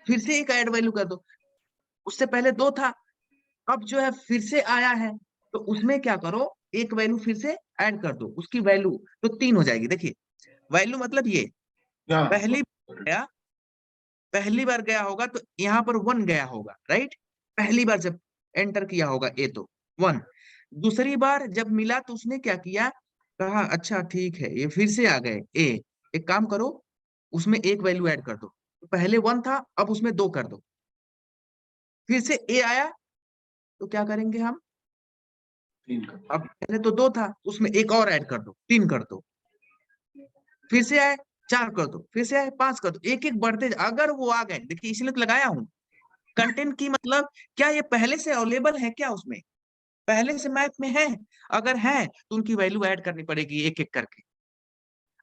फिर से एक ऐड वैल्यू कर दो, उससे पहले 2 था, अब जो है फिर से आया है, तो उसमें क्या करो, एक वैल्यू फिर से ऐड कर दो, उसकी वैल्यू तो 3 हो जाएगी। देखिए वैल्यू मतलब ये, Yeah. पहली गया पहली बार गया होगा तो यहाँ पर 1 गया होगा, राइट। पहली बार जब एंटर किया होगा ए तो 1, दूसरी बार जब मिला तो उसने क्या किया, कहा अच्छा ठीक है ये फिर से आ गए ए, एक काम करो उसमें एक वैल्यू ऐड कर दो, तो पहले 1 था अब उसमें 2 कर दो, फिर से ए आया तो क्या करेंगे हम, 3 का। अब पहले तो 2 था उसमें एक और ऐड कर दो, 3 कर दो, फिर से आए 4 कर दो, फिर से आए 5 कर दो, एक एक बढ़ते, अगर वो आ गए, देखिए इसलिए तो लगाया हूँ कंटेंट की, मतलब क्या ये पहले से अवेलेबल है, क्या उसमें पहले से मैप में है, अगर है तो उनकी वैल्यू ऐड करनी पड़ेगी एक एक करके,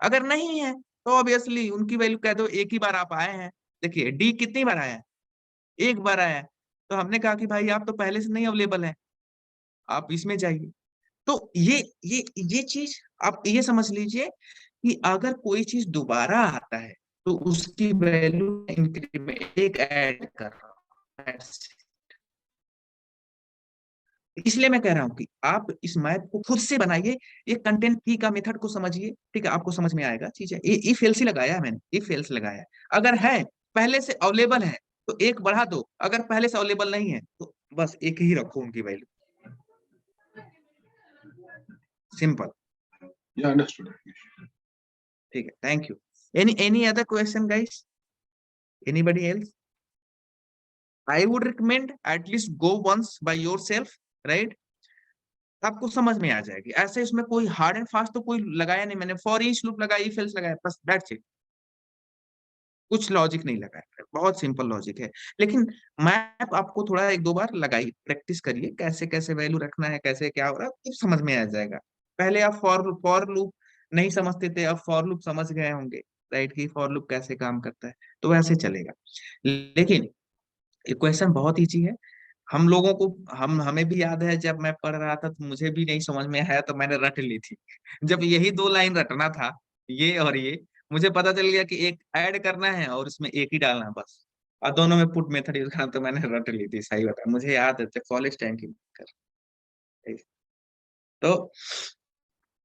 अगर नहीं है तो ऑब्वियसली उनकी वैल्यू कह दो, एक ही बार आप आए हैं। देखिए डी कितनी बार आया है, एक बार आया है, तो हमने कहा कि भाई आप तो पहले से नहीं अवेलेबल है, आप इसमें जाइए। तो ये चीज आप ये समझ लीजिए कि अगर कोई चीज दोबारा आता है तो उसकी वैल्यू इंक्रीमेंट एक ऐड कर रहा हूं, इसलिए मैं कह रहा हूं कि आप इस मैप को खुद से बनाइए, ये कंटेंट की का मेथड को समझिए, ठीक है, आपको समझ में आएगा चीजें। ये इफ एल्स ही लगाया है मैंने, इफ एल्स लगाया है, अगर है पहले से अवेलेबल है तो एक बढ़ा दो, अगर पहले से अवेलेबल नहीं है तो बस एक ही रखो उनकी वैल्यू, सिंपल। Yeah, understood. ठीक है, thank you. Any other question guys, anybody else? I would recommend at least go once by yourself, right? आपको समझ में आ जाएगी, ऐसे इसमें कोई हार्ड एंड फास्ट तो कोई लगाया नहीं मैंने, फॉर ईच लूप लगाया, इफ एल्स लगाया, बस दैट्स इट। कुछ लॉजिक नहीं लगाया, बहुत सिंपल लॉजिक है। लेकिन मैप आपको थोड़ा एक दो बार लगाई, प्रैक्टिस करिए, कैसे कैसे वैल्यू रखना है, कैसे क्या हो रहा है, कुछ समझ में आ जाएगा। पहले आप फॉर लूप नहीं समझते थे, अब फॉर लूप समझ गए होंगे, राइट, कि फॉर लूप कैसे काम करता है, तो वैसे चलेगा। लेकिन इक्वेशन बहुत ईजी है। हम लोगों को, हम हमें भी याद है, जब मैं पढ़ रहा था तो मुझे भी नहीं समझ में आया, तो मैंने रट ली थी। जब यही दो लाइन रटना था, ये और ये, मुझे पता चल गया कि एक ऐड करना है और उसमें एक ही डालना है बस, और दोनों में पुट मेथड यूज करना, तो मैंने रट ली थी, सही बता, मुझे याद है, कॉलेज टाइम की कर। तो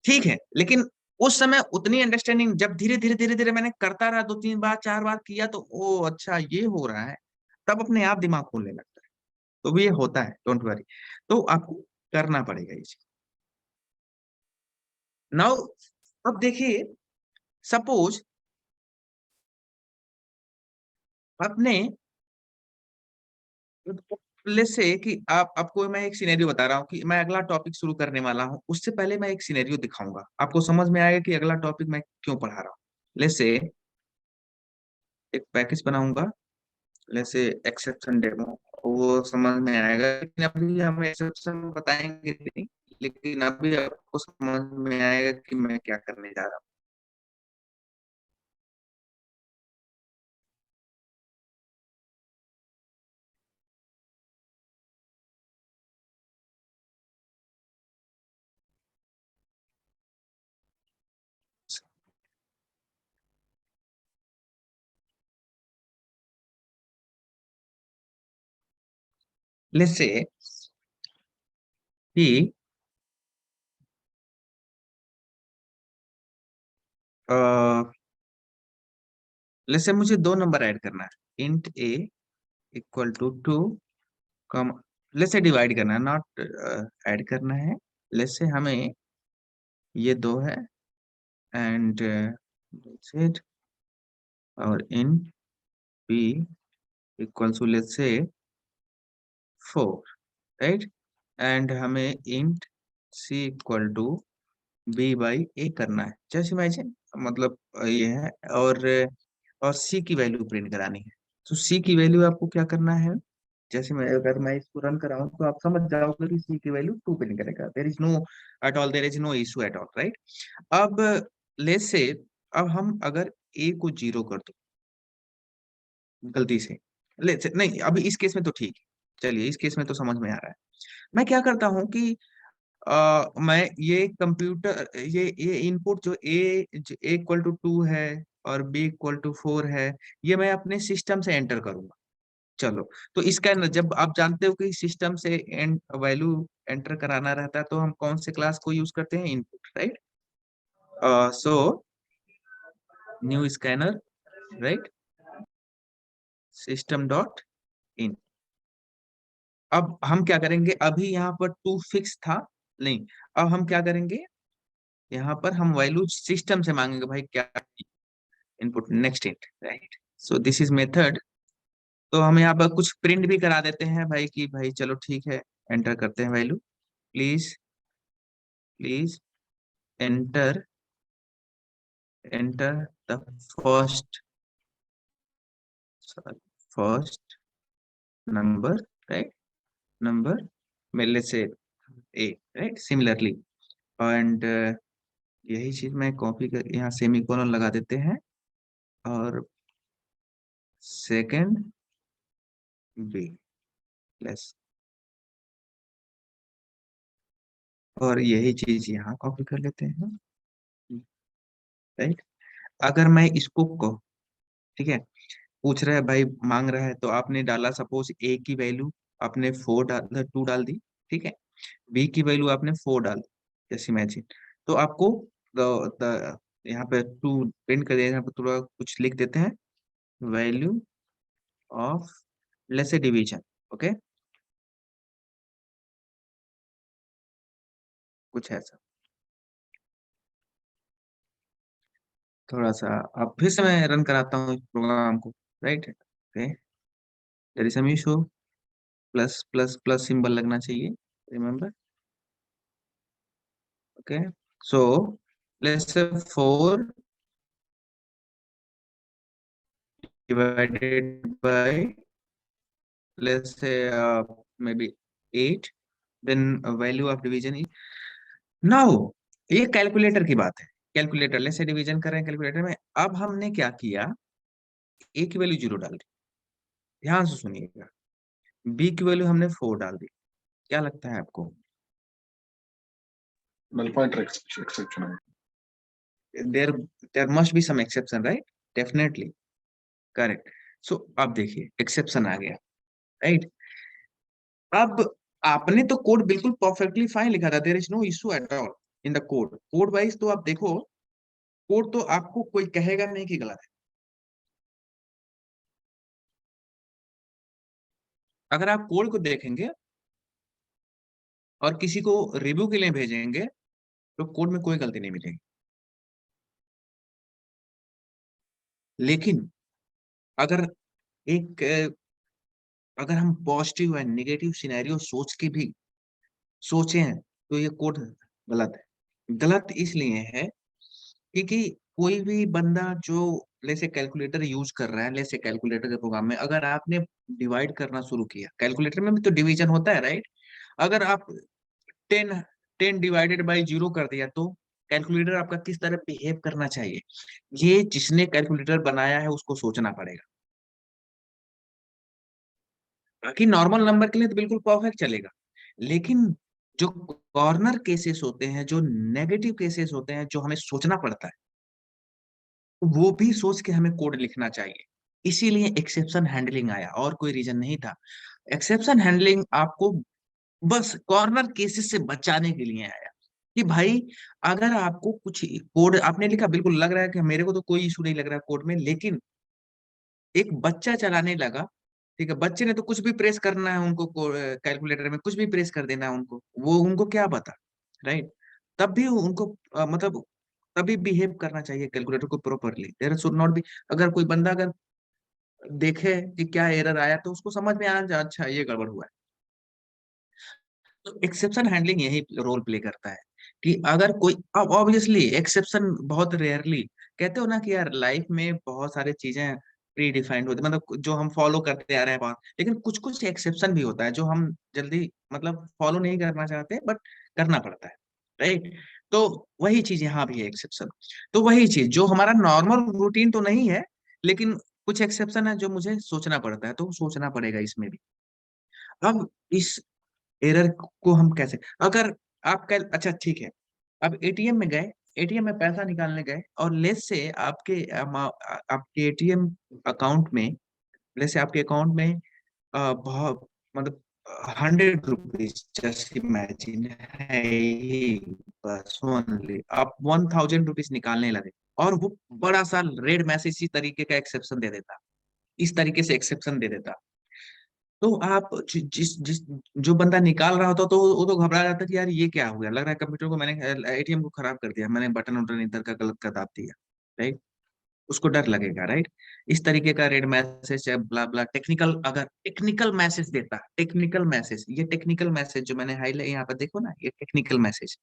ठीक है, लेकिन उस समय उतनी अंडरस्टैंडिंग, जब धीरे धीरे मैंने करता रहा, दो तीन बार चार बार किया, तो ओ अच्छा ये हो रहा है, तब अपने आप दिमाग खोलने लगता है। तो भी ये होता है, डोंट वरी। तो आपको करना पड़ेगा ये चीज। नाउ अब देखिए, सपोज आपने, लेट्स से कि आप, आपको मैं एक सिनेरियो बता रहा हूँ कि मैं अगला टॉपिक शुरू करने वाला हूँ, उससे पहले मैं एक सिनेरियो दिखाऊंगा, आपको समझ में आएगा कि अगला टॉपिक मैं क्यों पढ़ा रहा हूँ। लेट्स से एक पैकेज बनाऊंगा, लेट्स से एक्सेप्शन डेमो, वो समझ में आएगा, लेकिन अभी हम एक्सेप्शन बताएंगे नहीं, लेकिन अभी आपको समझ में आएगा कि मैं क्या करने जा रहा हूँ। लेट्स से कि लेट्स से मुझे दो नंबर ऐड करना है, int a equal to 2, come, let's say divide करना है, नॉट ऐड करना है। लेट्स से हमें ये दो है, एंड इट, और int b equal to let's say 4, right, and हमें int c equal to b by a करना है, जस्ट इमेजिन, मतलब ये है, और सी की वैल्यू प्रिंट करानी है। तो सी की वैल्यू आपको क्या करना है, जैसे मैं, अगर मैं इसको रन कराऊं तो आप समझ जाओगे कि सी की वैल्यू 2 प्रिंट करेगा, there is no at all, there is no issue at all, right. अब लेट्स से, अब हम अगर ए को 0 कर दो गलती से, लेट्स से, नहीं अभी इस केस में तो ठीक है, चलिए इस केस में तो समझ में आ रहा है। मैं क्या करता हूँ कि मैं ये कंप्यूटर, ये इनपुट जो ए इक्वल टू 2 है और बी इक्वल टू 4 है, ये मैं अपने सिस्टम से एंटर करूंगा। चलो, तो इसका जब आप जानते हो कि सिस्टम से वैल्यू एंटर कराना रहता है, तो हम कौन से क्लास को यूज करते हैं, input, right. So new scanner, right, system dot in. अब हम क्या करेंगे, अभी यहाँ पर 2 फिक्स था, नहीं, अब हम क्या करेंगे, यहाँ पर हम वैल्यू सिस्टम से मांगेंगे, भाई क्या input, next int, right. So this is method. तो हम यहाँ पर कुछ प्रिंट भी करा देते हैं भाई, कि भाई चलो ठीक है, एंटर करते हैं value, please please enter enter the first first number, right, number मेरे से ए, राइट, सिमिलरली, एंड यही चीज मैं कॉपी कर, यहाँ सेमीकोलन लगा देते हैं, और सेकंड बी प्लस, और यही चीज यहाँ कॉपी कर लेते हैं, राइट। अगर मैं इसको कहो, ठीक है, पूछ रहा है भाई, मांग रहा है, तो आपने डाला सपोज ए की वैल्यू आपने 2 डाल दी, ठीक है, बी की वैल्यू आपने 4 डाल दी, जैसे इमेजिन, तो आपको यहाँ पे 2 प्रिंट कर दिया, यहाँ पे थोड़ा कुछ लिख देते हैं, value of, let's say division, okay, कुछ ऐसा, थोड़ा सा, अब फिर से मैं रन कराता हूँ इस प्रोग्राम को, right, okay, there is some issue, plus plus plus symbol लगना चाहिए, remember, okay. So let's say 4 divided by, let's say, maybe 8, then value of division is now। ये कैलकुलेटर की बात है। कैलकुलेटर, लेट्स से डिवीजन कर रहे हैं calculator में। अब हमने क्या किया, ए की वैल्यू 0 डाल दी, ध्यान से सुनिएगा। बी की वैल्यू हमने 4 डाल दी। क्या लगता है आपको? null pointer exception. There there must be some exception, right? Definitely correct. So अब देखिए एक्सेप्शन आ गया, राइट? अब आपने तो कोड बिल्कुल परफेक्टली फाइन लिखा था, there is no issue at all in the code. Code wise तो आप देखो, कोड तो आपको कोई कहेगा नहीं कि गलत है। अगर आप कोड को देखेंगे और किसी को रिव्यू के लिए भेजेंगे तो कोड में कोई गलती नहीं मिलेगी। लेकिन अगर एक अगर हम पॉजिटिव एंड नेगेटिव सिनेरियो सोच के भी सोचे हैं तो ये कोड गलत है। गलत इसलिए है क्योंकि कोई भी बंदा जो जैसे कैलकुलेटर यूज कर रहा है, जैसे कैलकुलेटर के प्रोग्राम में अगर आपने डिवाइड करना शुरू किया, कैलकुलेटर में भी तो डिवीजन होता है, राइट? अगर आप 10 10 डिवाइडेड बाई 0 कर दिया तो कैलकुलेटर आपका किस तरह बिहेव करना चाहिए, ये जिसने कैलकुलेटर बनाया है उसको सोचना पड़ेगा। बाकी नॉर्मल नंबर के लिए तो बिल्कुल परफेक्ट चलेगा, लेकिन जो कॉर्नर केसेस होते हैं, जो नेगेटिव केसेस होते हैं, जो हमें सोचना पड़ता है, वो भी सोच के हमें कोड लिखना चाहिए। इसीलिए एक्सेप्शन हैंडलिंग आया, और कोई रीजन नहीं था। एक्सेप्शन हैंडलिंग आपको बस कॉर्नर केसेस से बचाने के लिए आया कि भाई अगर आपको कुछ कोड आपने लिखा, बिल्कुल लग रहा है कि मेरे को तो कोई इशू नहीं लग रहा है कोड में, लेकिन एक बच्चा चलाने लगा, ठीक है, बच्चे ने तो कुछ भी प्रेस करना है उनको, कैलकुलेटर में कुछ भी प्रेस कर देना है उनको, वो उनको क्या पता, राइट? तब भी उनको मतलब तभी बिहेव करना चाहिए कैलकुलेटर को properly. There should not be, अगर कोई बंदा अगर देखे कि क्या एरर आया तो उसको समझ में आना चाहिए, अच्छा ये गड़बड़ हुआ है। तो एक्सेप्शन हैंडलिंग यही रोल प्ले करता है कि अगर कोई, अब ऑब्वियसली एक्सेप्शन बहुत रेयरली, कहते हो ना कि यार लाइफ में बहुत सारी चीजें प्री डिफाइंड होती है, मतलब जो हम फॉलो करते आ रहे हैं बहुत, लेकिन कुछ कुछ एक्सेप्शन भी होता है जो हम जल्दी मतलब फॉलो नहीं करना चाहते बट करना पड़ता है, राइट? तो वही चीज यहाँ भी है, एक्सेप्शन। तो वही चीज जो हमारा नॉर्मल रूटीन तो नहीं है, लेकिन कुछ एक्सेप्शन है जो मुझे सोचना पड़ता है, तो सोचना पड़ेगा इसमें भी। अब इस एरर को हम कैसे, अगर आप कल, अच्छा ठीक है, अब एटीएम में गए, एटीएम में पैसा निकालने गए और लेस से आपके एटीएम अकाउंट में, लेस से आपके अकाउंट में बहुत मतलब 100 रुपीज, जस्ट इमेजिन है ही, बस ओनली आप 1000 रुपीज निकालने लगे और वो बड़ा सा रेड मैसेज इस तरीके का एक्सेप्शन दे देता, इस तरीके से एक्सेप्शन दे देता, तो आप जिस जिस जो बंदा निकाल रहा होता तो वो तो घबरा जाता कि यार ये क्या हो गया, लग रहा है कंप्यूटर को मैंने, एटीएम को खराब कर दिया, मैंने बटन उटन इधर का गलत का दाब दिया, राइट? उसको डर लगेगा, राइट? इस तरीके का रेड मैसेज या ब्ला ब्ला टेक्निकल, अगर टेक्निकल मैसेज देता, टेक्निकल मैसेज, ये टेक्निकल मैसेज जो मैंने हाईलाइट यहाँ पर देखो ना, ये टेक्निकल मैसेज,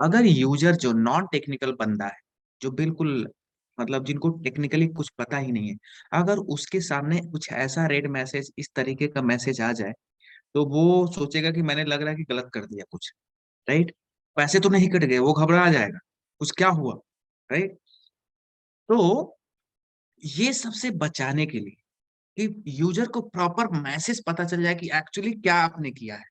अगर यूजर जो नॉन टेक्निकल बंदा है, जो बिल्कुल मतलब जिनको टेक्निकली कुछ पता ही नहीं है, अगर उसके सामने कुछ ऐसा रेड मैसेज, इस तरीके का मैसेज आ जाए, तो वो सोचेगा कि मैंने लग रहा है कि गलत कर दिया कुछ, राइट? पैसे तो नहीं कट गए, वो घबरा जाएगा, कुछ क्या हुआ, राइट? तो ये सबसे बचाने के लिए कि यूजर को प्रॉपर मैसेज पता चल जाए कि एक्चुअली क्या आपने किया है,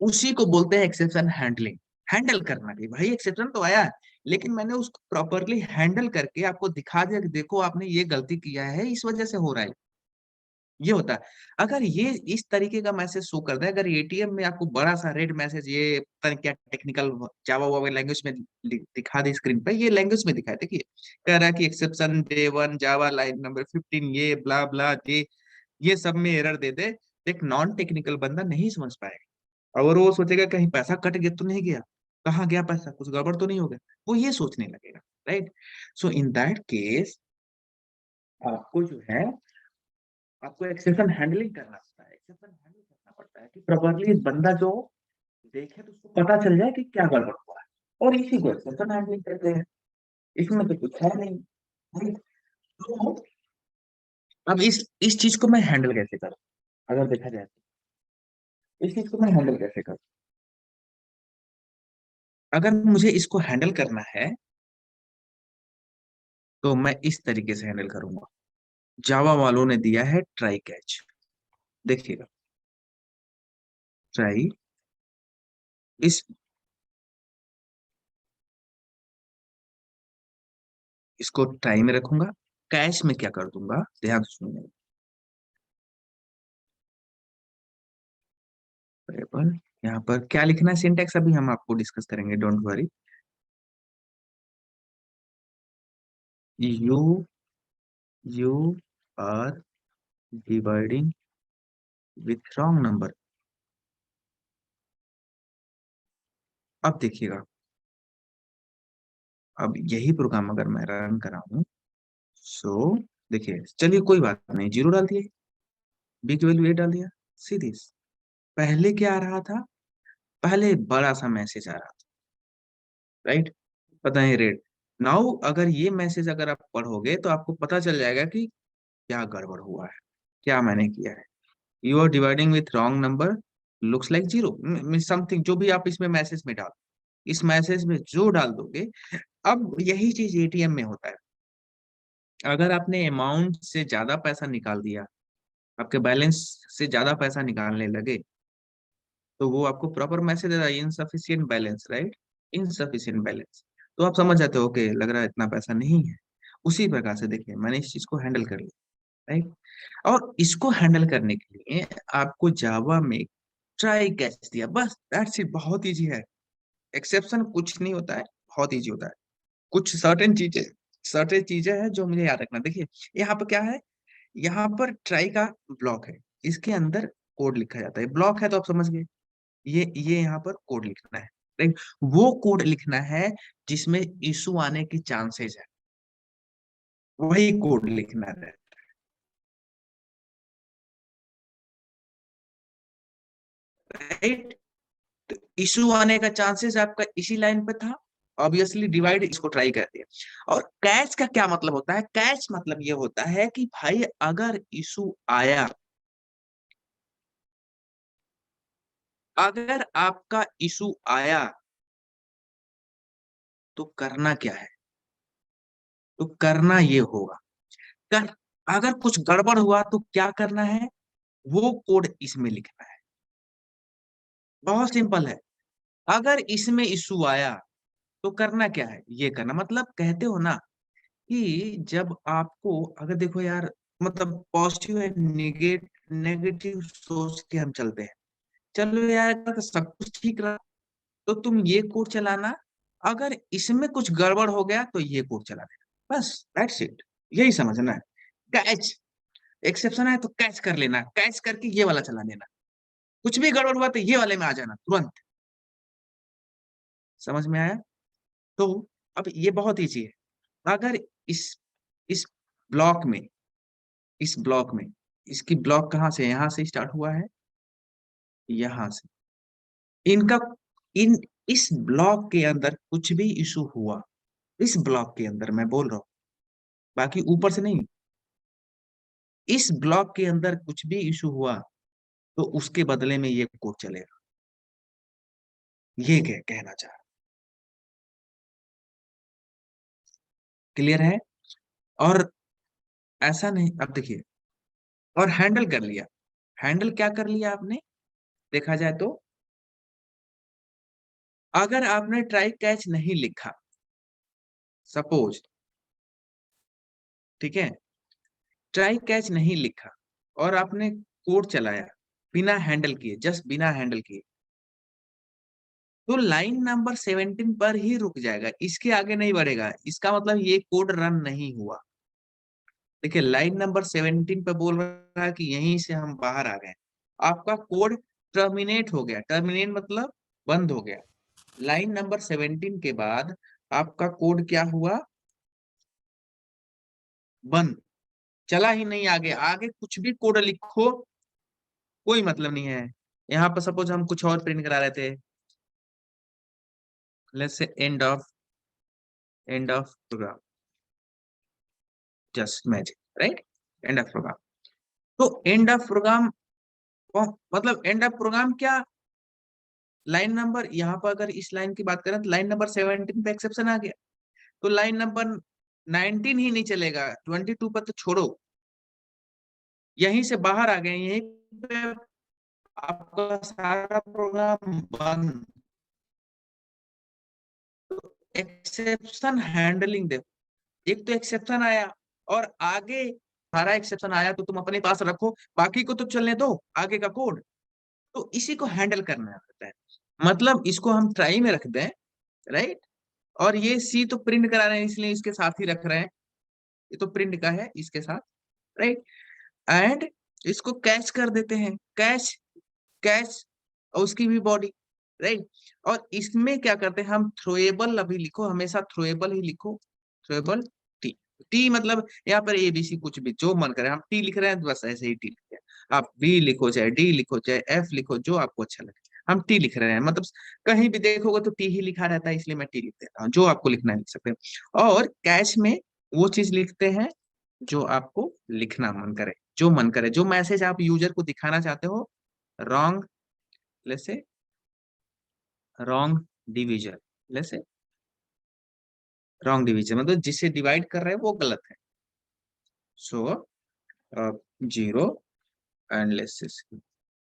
उसी को बोलते हैं एक्सेप्शन हैंडलिंग। हैंडल करना कि भाई एक्सेप्शन तो आया है, लेकिन मैंने उसको प्रॉपरली हैंडल करके आपको दिखा दिया कि देखो आपने ये गलती किया है, इस वजह से हो रहा है, ये होता है। अगर ये इस तरीके का मैसेज शो करता है, अगर एटीएम में आपको बड़ा सा रेड मैसेज, ये पता नहीं क्या टेक्निकल जावा वावा लैंग्वेज में दिखा दे स्क्रीन पे, ये लैंग्वेज में दिखाए, देखिए कह रहा है कि एक्सेप्शन डे 1 जावा लाइन नंबर 15, ये ब्ला ब्ला ये सब में एरर दे दे, एक नॉन टेक्निकल बंदा नहीं समझ पाएगा, और वो सोचेगा कहीं पैसा कट गया तो नहीं गया, कहाँ गया पैसा, कुछ गड़बड़ तो नहीं हो गया, वो ये सोचने लगेगा, right? So in that case आपको जो है, आपको एक्सेप्शन हैंडलिंग करना पड़ता है, एक्सेप्शन हैंडल करना पड़ता है कि प्रॉपरली बंदा जो देखे तो उसको पता चल जाए कि क्या गड़बड़ हुआ है, और इसी को एक्सेप्शन हैंडलिंग कहते हैं। इसमें तो कुछ है नहीं, right? तो अब इस चीज को मैं हैंडल कैसे करूं? अगर देखा जाए तो इस चीज को मैं हैंडल कैसे करूं? अगर मुझे इसको हैंडल करना है तो मैं इस तरीके से हैंडल करूंगा। जावा वालों ने दिया है ट्राई कैच। देखिएगा, ट्राई, इस इसको ट्राई में रखूंगा। कैच में क्या कर दूंगा, ध्यान से सुनिए। वेरिएबल, यहाँ पर क्या लिखना है सिंटैक्स अभी हम आपको डिस्कस करेंगे, don't worry. You you are dividing with wrong number. अब देखिएगा, अब यही प्रोग्राम अगर मैं रन कराऊं, सो देखिए, चलिए कोई बात नहीं, जीरो डाल दिए, बी की वैल्यू 8 डाल दिया, सीधी। पहले क्या आ रहा था? पहले बड़ा सा मैसेज आ रहा था, राइट? पता नहीं रेड। नाउ अगर ये मैसेज अगर आप पढ़ोगे तो आपको पता चल जाएगा कि क्या गड़बड़ हुआ है, क्या मैंने किया है। You are dividing with wrong number, looks like zero, something, जो भी आप इसमें मैसेज में डाल, इस मैसेज में जो डाल दोगे। अब यही चीज एटीएम में होता है। अगर आपने अमाउंट से ज्यादा पैसा निकाल दिया, आपके बैलेंस से ज्यादा पैसा निकालने लगे, तो वो आपको प्रॉपर मैसेज देगा, insufficient balance, right? Insufficient balance. तो आप समझ जाते हो कि लग रहा है इतना पैसा नहीं है। उसी प्रकार से देखिए, मैंने इस चीज को हैंडल कर लिया, राइट? और इसको हैंडल करने के लिए आपको जावा में ट्राई कैच दिया, बस दैट्स इट, बहुत इजी है। एक्सेप्शन कुछ नहीं होता है, बहुत इजी होता है। कुछ सर्टेन चीजें हैं जो मुझे याद रखना। देखिए, यहाँ पर क्या है, यहाँ पर ट्राई का ब्लॉक है, इसके अंदर कोड लिखा जाता है। ब्लॉक है तो आप समझ गए, ये यहाँ पर कोड लिखना है, राइट? वो कोड लिखना है जिसमें इशू आने की चांसेस है, वही कोड लिखना है, राइट? तो इशू आने का चांसेस आपका इसी लाइन पे था, ऑब्वियसली डिवाइड इसको ट्राई कर दिया। और कैच का क्या मतलब होता है? कैच मतलब ये होता है कि भाई अगर इशू आया, अगर आपका इशू आया तो करना क्या है? तो करना ये होगा, कर अगर कुछ गड़बड़ हुआ तो क्या करना है, वो कोड इसमें लिखना है। बहुत सिंपल है। अगर इसमें इशू आया तो करना क्या है, ये करना। मतलब कहते हो ना कि जब आपको, अगर देखो यार, मतलब पॉजिटिव है, नेगेटिव सोच के हम चलते हैं। चलो यार, अगर सब कुछ ठीक रहा तो तुम ये कोड चलाना, अगर इसमें कुछ गड़बड़ हो गया तो ये कोड चला देना, बस दैट्स इट। यही समझना है। कैच, एक्सेप्शन है तो कैच कर लेना, कैच करके ये वाला चला देना। कुछ भी गड़बड़ हुआ तो ये वाले में आ जाना तुरंत। समझ में आया? तो अब ये बहुत ईजी है। अगर इस इस ब्लॉक में, इस ब्लॉक में, इसकी ब्लॉक कहाँ से, यहाँ से स्टार्ट हुआ है, यहाँ से, इनका, इन इस ब्लॉक के अंदर कुछ भी इशू हुआ, इस ब्लॉक के अंदर मैं बोल रहा हूँ, बाकी ऊपर से नहीं, इस ब्लॉक के अंदर कुछ भी इशू हुआ तो उसके बदले में ये कोड चलेगा। ये कहना चाह, क्लियर है? और ऐसा नहीं, अब देखिए, और हैंडल कर लिया। हैंडल क्या कर लिया आपने, देखा जाए तो, अगर आपने ट्राई कैच नहीं लिखा, सपोज, ठीक है, ट्राई कैच नहीं लिखा और आपने कोड चलाया बिना हैंडल किए, जस्ट बिना हैंडल किए, तो लाइन नंबर 17 पर ही रुक जाएगा, इसके आगे नहीं बढ़ेगा। इसका मतलब ये कोड रन नहीं हुआ। देखिए, लाइन नंबर 17 पे बोल रहा है कि यहीं से हम बाहर आ गए, आपका कोड टर्मिनेट हो गया। टर्मिनेट मतलब बंद हो गया। लाइन नंबर 17 के बाद आपका कोड क्या हुआ, बंद, चला ही नहीं आगे। आगे कुछ भी कोड लिखो, कोई मतलब नहीं है। यहाँ पर सपोज हम कुछ और प्रिंट करा रहे थे, let's say end of program, just magic, right? End of program. तो एंड ऑफ प्रोग्राम मतलब एंड ऑफ प्रोग्राम क्या, लाइन नंबर, यहाँ पर अगर इस लाइन की बात करें तो लाइन नंबर 17 पे एक्सेप्शन आ गया, तो लाइन नंबर 19 ही नहीं चलेगा, 22 पर तो छोड़ो, यहीं से बाहर आ गए, यहीं पे आपका सारा प्रोग्राम बंद। एक्सेप्शन हैंडलिंग देखो, एक तो एक्सेप्शन आया और आगे सारा एक्सेप्शन आया तो तुम अपने पास रखो, बाकी को तो चलने दो आगे का कोड, तो इसी को हैंडल करना होता है। मतलब इसको हम ट्राई में रख दें, राइट, और ये सी तो प्रिंट करा रहे हैं इसलिए इसके साथ ही रख रहे हैं, ये तो प्रिंट का है इसके साथ, राइट, एंड इसको कैच कर देते हैं, कैच कैच, और उसकी भी बॉडी, राइट। और इसमें क्या करते हैं हम, थ्रोएबल अभी लिखो, हमेशा थ्रोएबल ही लिखो, थ्रोएबल टी, टी मतलब यहाँ पर एबीसी कुछ भी जो मन करे, हम टी लिख रहे हैं तो बस ऐसे ही टी लिखते हैं, आप बी लिखो चाहे डी लिखो चाहे एफ लिखो, जो आपको अच्छा लगे, हम टी लिख रहे हैं, मतलब कहीं भी देखोगे तो टी ही लिखा रहता है, इसलिए मैं टी लिख देता हूँ, जो आपको लिखना है लिख सकते हैं। और कैच में वो चीज लिखते हैं जो आपको लिखना मन करे, जो मन करे, जो मैसेज आप यूजर को दिखाना चाहते हो, रॉन्ग, जैसे रॉन्ग डिवीजन, जैसे रॉन्ग डिवीजन मतलब जिसे डिवाइड कर रहे हैं वो गलत है, सो 0 एंड लेस से,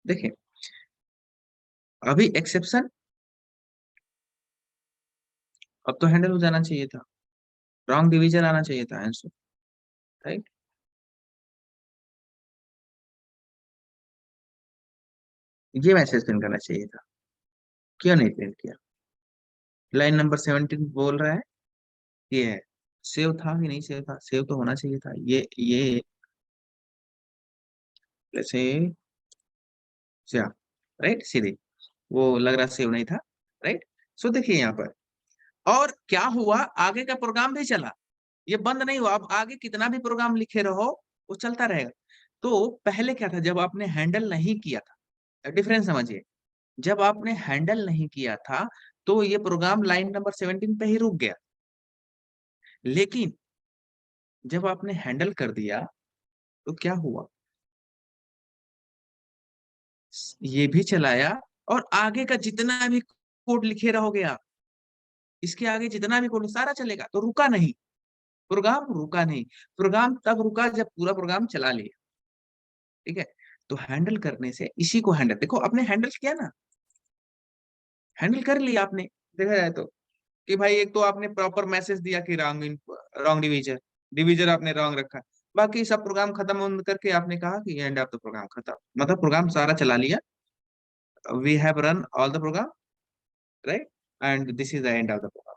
देखिए अभी एक्सेप्शन अब तो हैंडल हो जाना चाहिए था, रॉन्ग डिवीजन आना चाहिए था आंसर, राइट। ये मैसेज प्रिंट करना चाहिए था, क्यों नहीं प्रिंट किया, लाइन नंबर 17 बोल रहा है ये है, सेव था कि नहीं सेव था, सेव तो होना चाहिए था, ये जैसे राइट, सीधे वो लग रहा सेव नहीं था, राइट। सो देखिए यहाँ पर, और क्या हुआ, आगे का प्रोग्राम भी चला, ये बंद नहीं हुआ, अब आगे कितना भी प्रोग्राम लिखे रहो वो चलता रहेगा। तो पहले क्या था, जब आपने हैंडल नहीं किया था, डिफरेंस समझिए, जब आपने हैंडल नहीं किया था तो ये प्रोग्राम लाइन नंबर 17 पे ही रुक गया, लेकिन जब आपने हैंडल कर दिया तो क्या हुआ, ये भी चलाया, और आगे का जितना भी कोड लिखे रहोगे आप, इसके आगे जितना भी कोड सारा चलेगा, तो रुका नहीं, प्रोग्राम रुका नहीं, प्रोग्राम तब रुका जब पूरा प्रोग्राम चला लिया, ठीक है। तो हैंडल करने से, इसी को हैंडल, देखो आपने हैंडल किया ना, हैंडल कर लिया आपने, देखा जाए तो, कि भाई एक तो आपने प्रॉपर मैसेज दिया कि रॉन्ग, रॉन्ग डिवीजन, डिवीजन आपने रॉन्ग रखा, बाकी सब प्रोग्राम खत्म करके आपने कहा कि एंड ऑफ द प्रोग्राम खत्म, मतलब प्रोग्राम सारा चला लिया, we have run all the program, right, and this is the end of the program.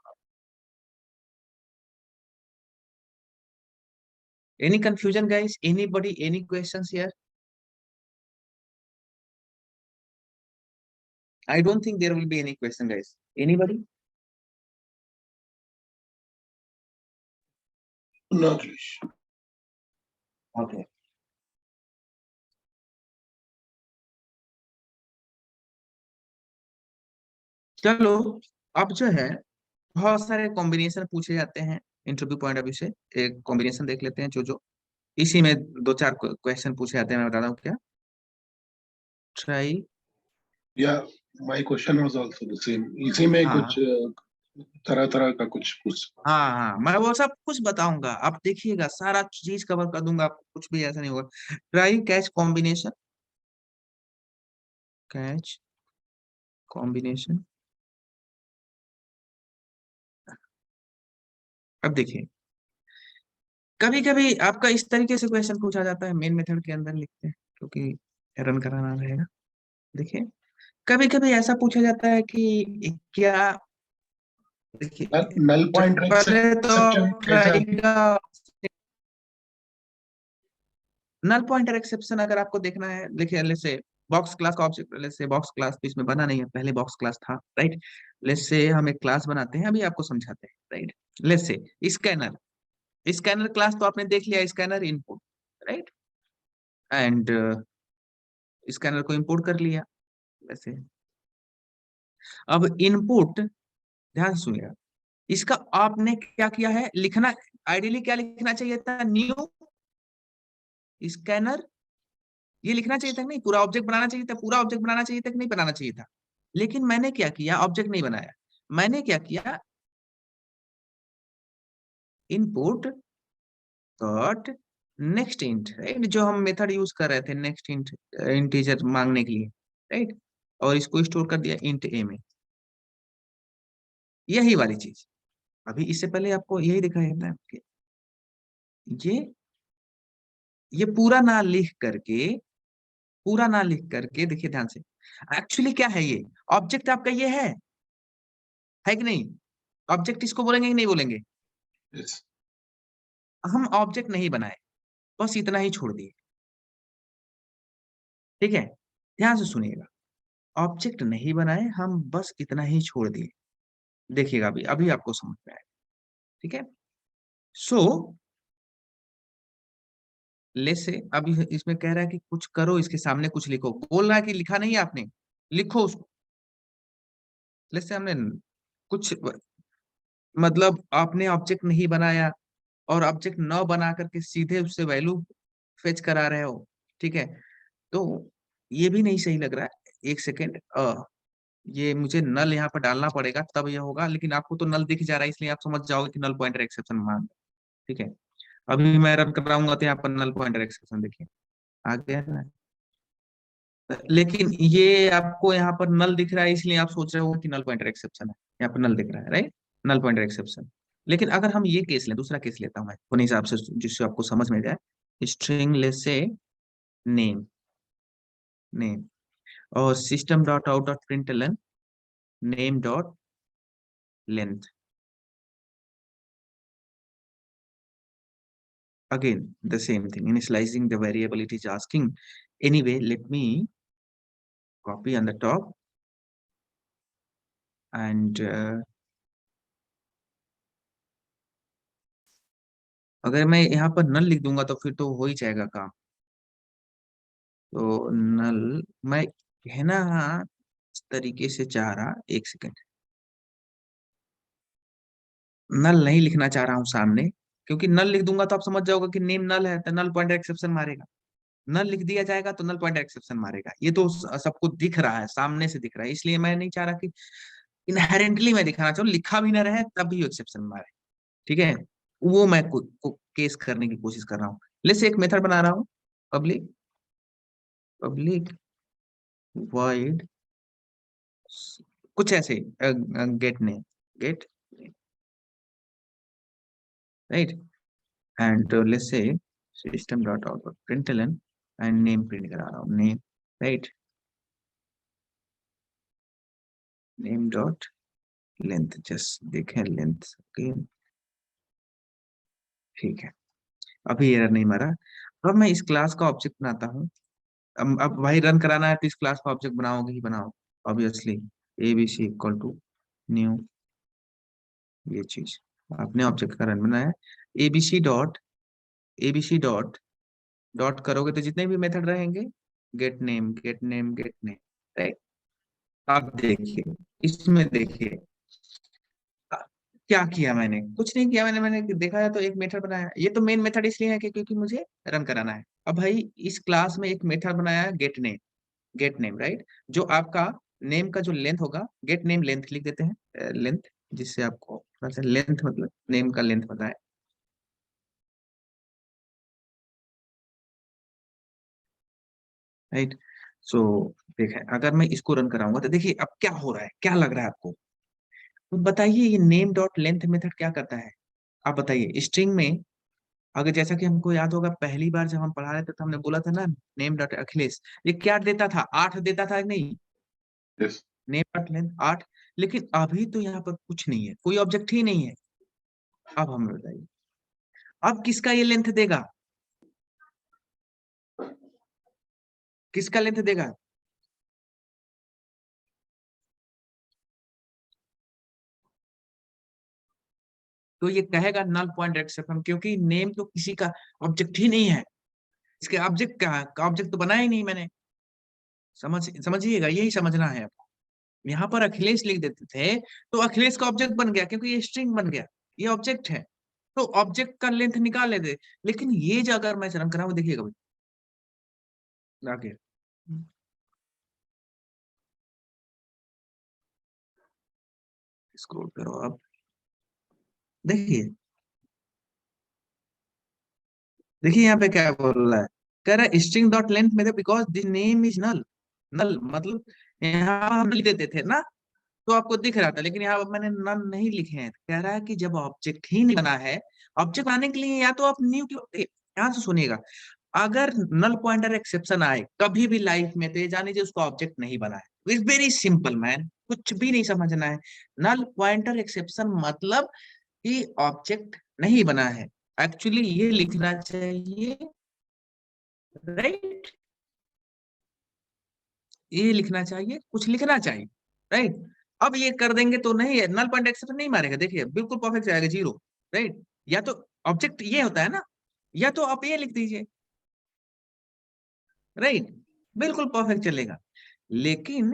Any confusion, guys? Anybody? Any questions here? I don't think there will be any question, guys. Anybody? Not really sure. Okay. चलो, अब जो है बहुत सारे combination पूछे जाते हैं interview point of view से, एक कॉम्बिनेशन देख लेते हैं जो जो इसी में दो चार क्वेश्चन पूछे जाते हैं, मैं बताता हूँ क्या, try, Yeah, my question was also the same. इसी में हाँ कुछ तरह तरह का कुछ पूछ। हाँ हाँ, मैं वो सब कुछ बताऊंगा, आप देखिएगा सारा चीज कवर कर दूंगा, आपको कुछ भी ऐसा नहीं होगा। Try catch combination, catch combination, अब देखिए कभी कभी आपका इस तरीके से क्वेश्चन पूछा जाता है, मेन मेथड के अंदर लिखते हैं क्योंकि रन कराना रहेगा। देखिए कभी कभी ऐसा पूछा जाता है कि क्या, देखिए नल पॉइंट पहले तो एक्सेप्शन कैसा? ट्राई का नल पॉइंटर एक्सेप्शन अगर आपको देखना है, देखिए लेट्स से बॉक्स क्लास का object, let's say box class तो इसमें बना नहीं है, पहले बॉक्स क्लास था, राइट। लेट्स से हम एक क्लास बनाते हैं, अभी आपको समझाते हैं, right. Let's say scanner, scanner class तो आपने देख लिया, scanner input, right, and scanner को इंपोर्ट कर लिया वैसे। अब इनपुट, ध्यान से सुनिएगा, इसका आपने क्या किया है लिखना, आइडियली क्या लिखना चाहिए था, न्यू स्कैनर, ये लिखना चाहिए था कि नहीं? पूरा ऑब्जेक्ट बनाना चाहिए था, पूरा ऑब्जेक्ट बनाना चाहिए था कि नहीं बनाना चाहिए था? लेकिन मैंने क्या किया, ऑब्जेक्ट नहीं बनाया, मैंने क्या किया, input dot next int, right, जो हम मेथड यूज कर रहे थे नेक्स्ट इंट, इंटीजर मांगने के लिए, राइट, और इसको स्टोर कर दिया इंट ए में, यही वाली चीज। अभी इससे पहले आपको यही दिखाया था कि ये पूरा ना लिख करके, पूरा ना लिख करके देखिए ध्यान से, एक्चुअली क्या है ये ऑब्जेक्ट आपका, ये है कि नहीं? ऑब्जेक्ट इसको बोलेंगे कि नहीं बोलेंगे? Yes. हम ऑब्जेक्ट नहीं बनाए, बस इतना ही छोड़ दिए, ठीक है, ध्यान से सुनिएगा, ऑब्जेक्ट नहीं बनाए हम, बस इतना ही छोड़ दिए। देखिएगा अभी अभी आपको समझ में आएगा, ठीक है। सो ले से अभी इसमें कह रहा है कि कुछ करो, इसके सामने कुछ लिखो, बोल रहा है कि लिखा नहीं है आपने, लिखो उसको। जैसे हमने कुछ, मतलब आपने ऑब्जेक्ट नहीं बनाया और ऑब्जेक्ट न बना करके सीधे उससे वैल्यू फेच करा रहे हो, ठीक है, तो ये भी नहीं सही लग रहा है। एक सेकेंड, ये मुझे नल यहाँ पर डालना पड़ेगा तब ये होगा, लेकिन आपको तो नल दिख जा रहा है इसलिए आप समझ जाओगे कि नल पॉइंटर एक्सेप्शन मान, ठीक है। अभी मैं रन कराऊंगा तो यहाँ पर नल पॉइंटर एक्सेप्शन देखिए आ गया है ना, लेकिन ये आपको यहाँ पर नल दिख रहा है इसलिए आप सोच रहे हो कि नल पॉइंटर एक्सेप्शन है, यहाँ पर नल दिख रहा है, राइट, नल पॉइंटर एक्सेप्शन। लेकिन अगर हम ये केस लें, दूसरा केस लेता हूँ मैं अपने हिसाब से जिससे आपको समझ में जाए, string let's say name, name, और system dot out dot println name dot length, again the same thing, initializing the variable it is asking. Anyway, let me copy on the top and अगर मैं यहाँ पर नल लिख दूंगा तो फिर तो हो ही जाएगा काम। तो नल मैं कहना इस तरीके से चाह रहा, एक सेकेंड, नल नहीं लिखना चाह रहा हूँ सामने, क्योंकि नल लिख दूंगा तो आप समझ जाओगे कि नेम नल है तो नल पॉइंटर एक्सेप्शन मारेगा, नल लिख दिया जाएगा तो नल पॉइंटर एक्सेप्शन मारेगा, ये तो सबको दिख रहा है, सामने से दिख रहा है, इसलिए मैं नहीं चाह रहा कि इनहेरेंटली मैं दिखाना चाहूँ लिखा भी ना रहे तब भी एक्सेप्शन मारे, ठीक है, वो मैं केस करने की कोशिश कर रहा हूँ। लेट्स एक मेथड बना रहा हूँ, पब्लिक, पब्लिक वॉइड कुछ ऐसे, get name, get, right, and let's say system dot out dot println and name print करा रहा हूँ, name, right, name dot length, just देखें लेंथ, ठीक है, अभी एरर नहीं मारा। अब मैं इस क्लास का ऑब्जेक्ट बनाता हूँ, अब भाई रन कराना है तो इस क्लास का ऑब्जेक्ट बनाओगे ही बनाओ, obviously ABC equal to new, ये चीज आपने ऑब्जेक्ट का रन बनाया, ABC dot, ABC dot, dot करोगे तो जितने भी मेथड रहेंगे, get name, get name, get name, right. आप देखिए, इसमें देखिए क्या किया मैंने, कुछ नहीं किया मैंने देखा है तो एक मेथड बनाया, ये तो मेन मेथड इसलिए है कि क्योंकि मुझे रन कराना है। अब भाई इस क्लास में एक मेथड बनाया है gate name, get name, right, जो आपका नेम का जो लेंथ होगा, गेट नेम लेंथ लिख देते हैं, लेंथ, जिससे आपको थोड़ा सा लेंथ मतलब नेम का लेंथ पता है, राइट। सो देखें अगर मैं इसको रन कराऊंगा तो देखिए अब क्या हो रहा है, क्या लग रहा है आपको, तो बताइए ये नेम डॉट लेंथ मेथड क्या करता है, आप बताइए। स्ट्रिंग में अगर जैसा कि हमको याद होगा पहली बार जब हम पढ़ा रहे थे तो हमने बोला था ना, नेम डॉट अखिलेश, ये क्या देता था, 8 देता था कि नहीं, Yes. नेम डॉट लेंथ 8, लेकिन अभी तो यहाँ पर कुछ नहीं है, कोई ऑब्जेक्ट ही नहीं है। अब हमें बताइए अब किसका ये लेंथ देगा, किसका लेंथ देगा, तो ये कहेगा नल पॉइंट एक्सेप्शन, क्योंकि नेम तो किसी का ऑब्जेक्ट ही नहीं है, इसके ऑब्जेक्ट का ऑब्जेक्ट तो बनाया ही नहीं मैंने, समझिएगा, यही समझना है आपको। यहाँ पर अखिलेश लिख देते थे तो अखिलेश का ऑब्जेक्ट बन गया, क्योंकि ये स्ट्रिंग बन गया, ये ऑब्जेक्ट है, तो ऑब्जेक्ट का लेंथ निकाल लेते, लेकिन ये जो अगर मैं रन कराऊं देखिएगा भाई, आगे स्क्रॉल करो अब, देखिए देखिए यहाँ पे क्या बोल रहा है, कह रहा है स्ट्रिंग डॉट लेंथ में because this name is null. Null मतलब यहाँ हम लिख देते थे ना तो आपको दिख रहा था, लेकिन यहाँ पर मैंने नल नहीं लिखे हैं। कह रहा है कि जब ऑब्जेक्ट ही नहीं बना है, ऑब्जेक्ट बनाने के लिए या तो आप न्यू, ध्यान से सुनिएगा, अगर नल पॉइंटर एक्सेप्शन आए कभी भी लाइफ में तो ये जान लीजिए उसका ऑब्जेक्ट नहीं बना है। इट्स वेरी सिंपल मैन, कुछ भी नहीं समझना है। नल पॉइंटर एक्सेप्शन मतलब कि ऑब्जेक्ट नहीं बना है, एक्चुअली ये लिखना चाहिए, राइट, ये लिखना चाहिए, कुछ लिखना चाहिए, राइट। अब ये कर देंगे तो नहीं है, नल पॉइंट एक्सेप्शन नहीं मारेगा, देखिए बिल्कुल परफेक्ट जाएगा 0, राइट। या तो ऑब्जेक्ट ये होता है ना, या तो आप ये लिख दीजिए, राइट, बिल्कुल परफेक्ट चलेगा। लेकिन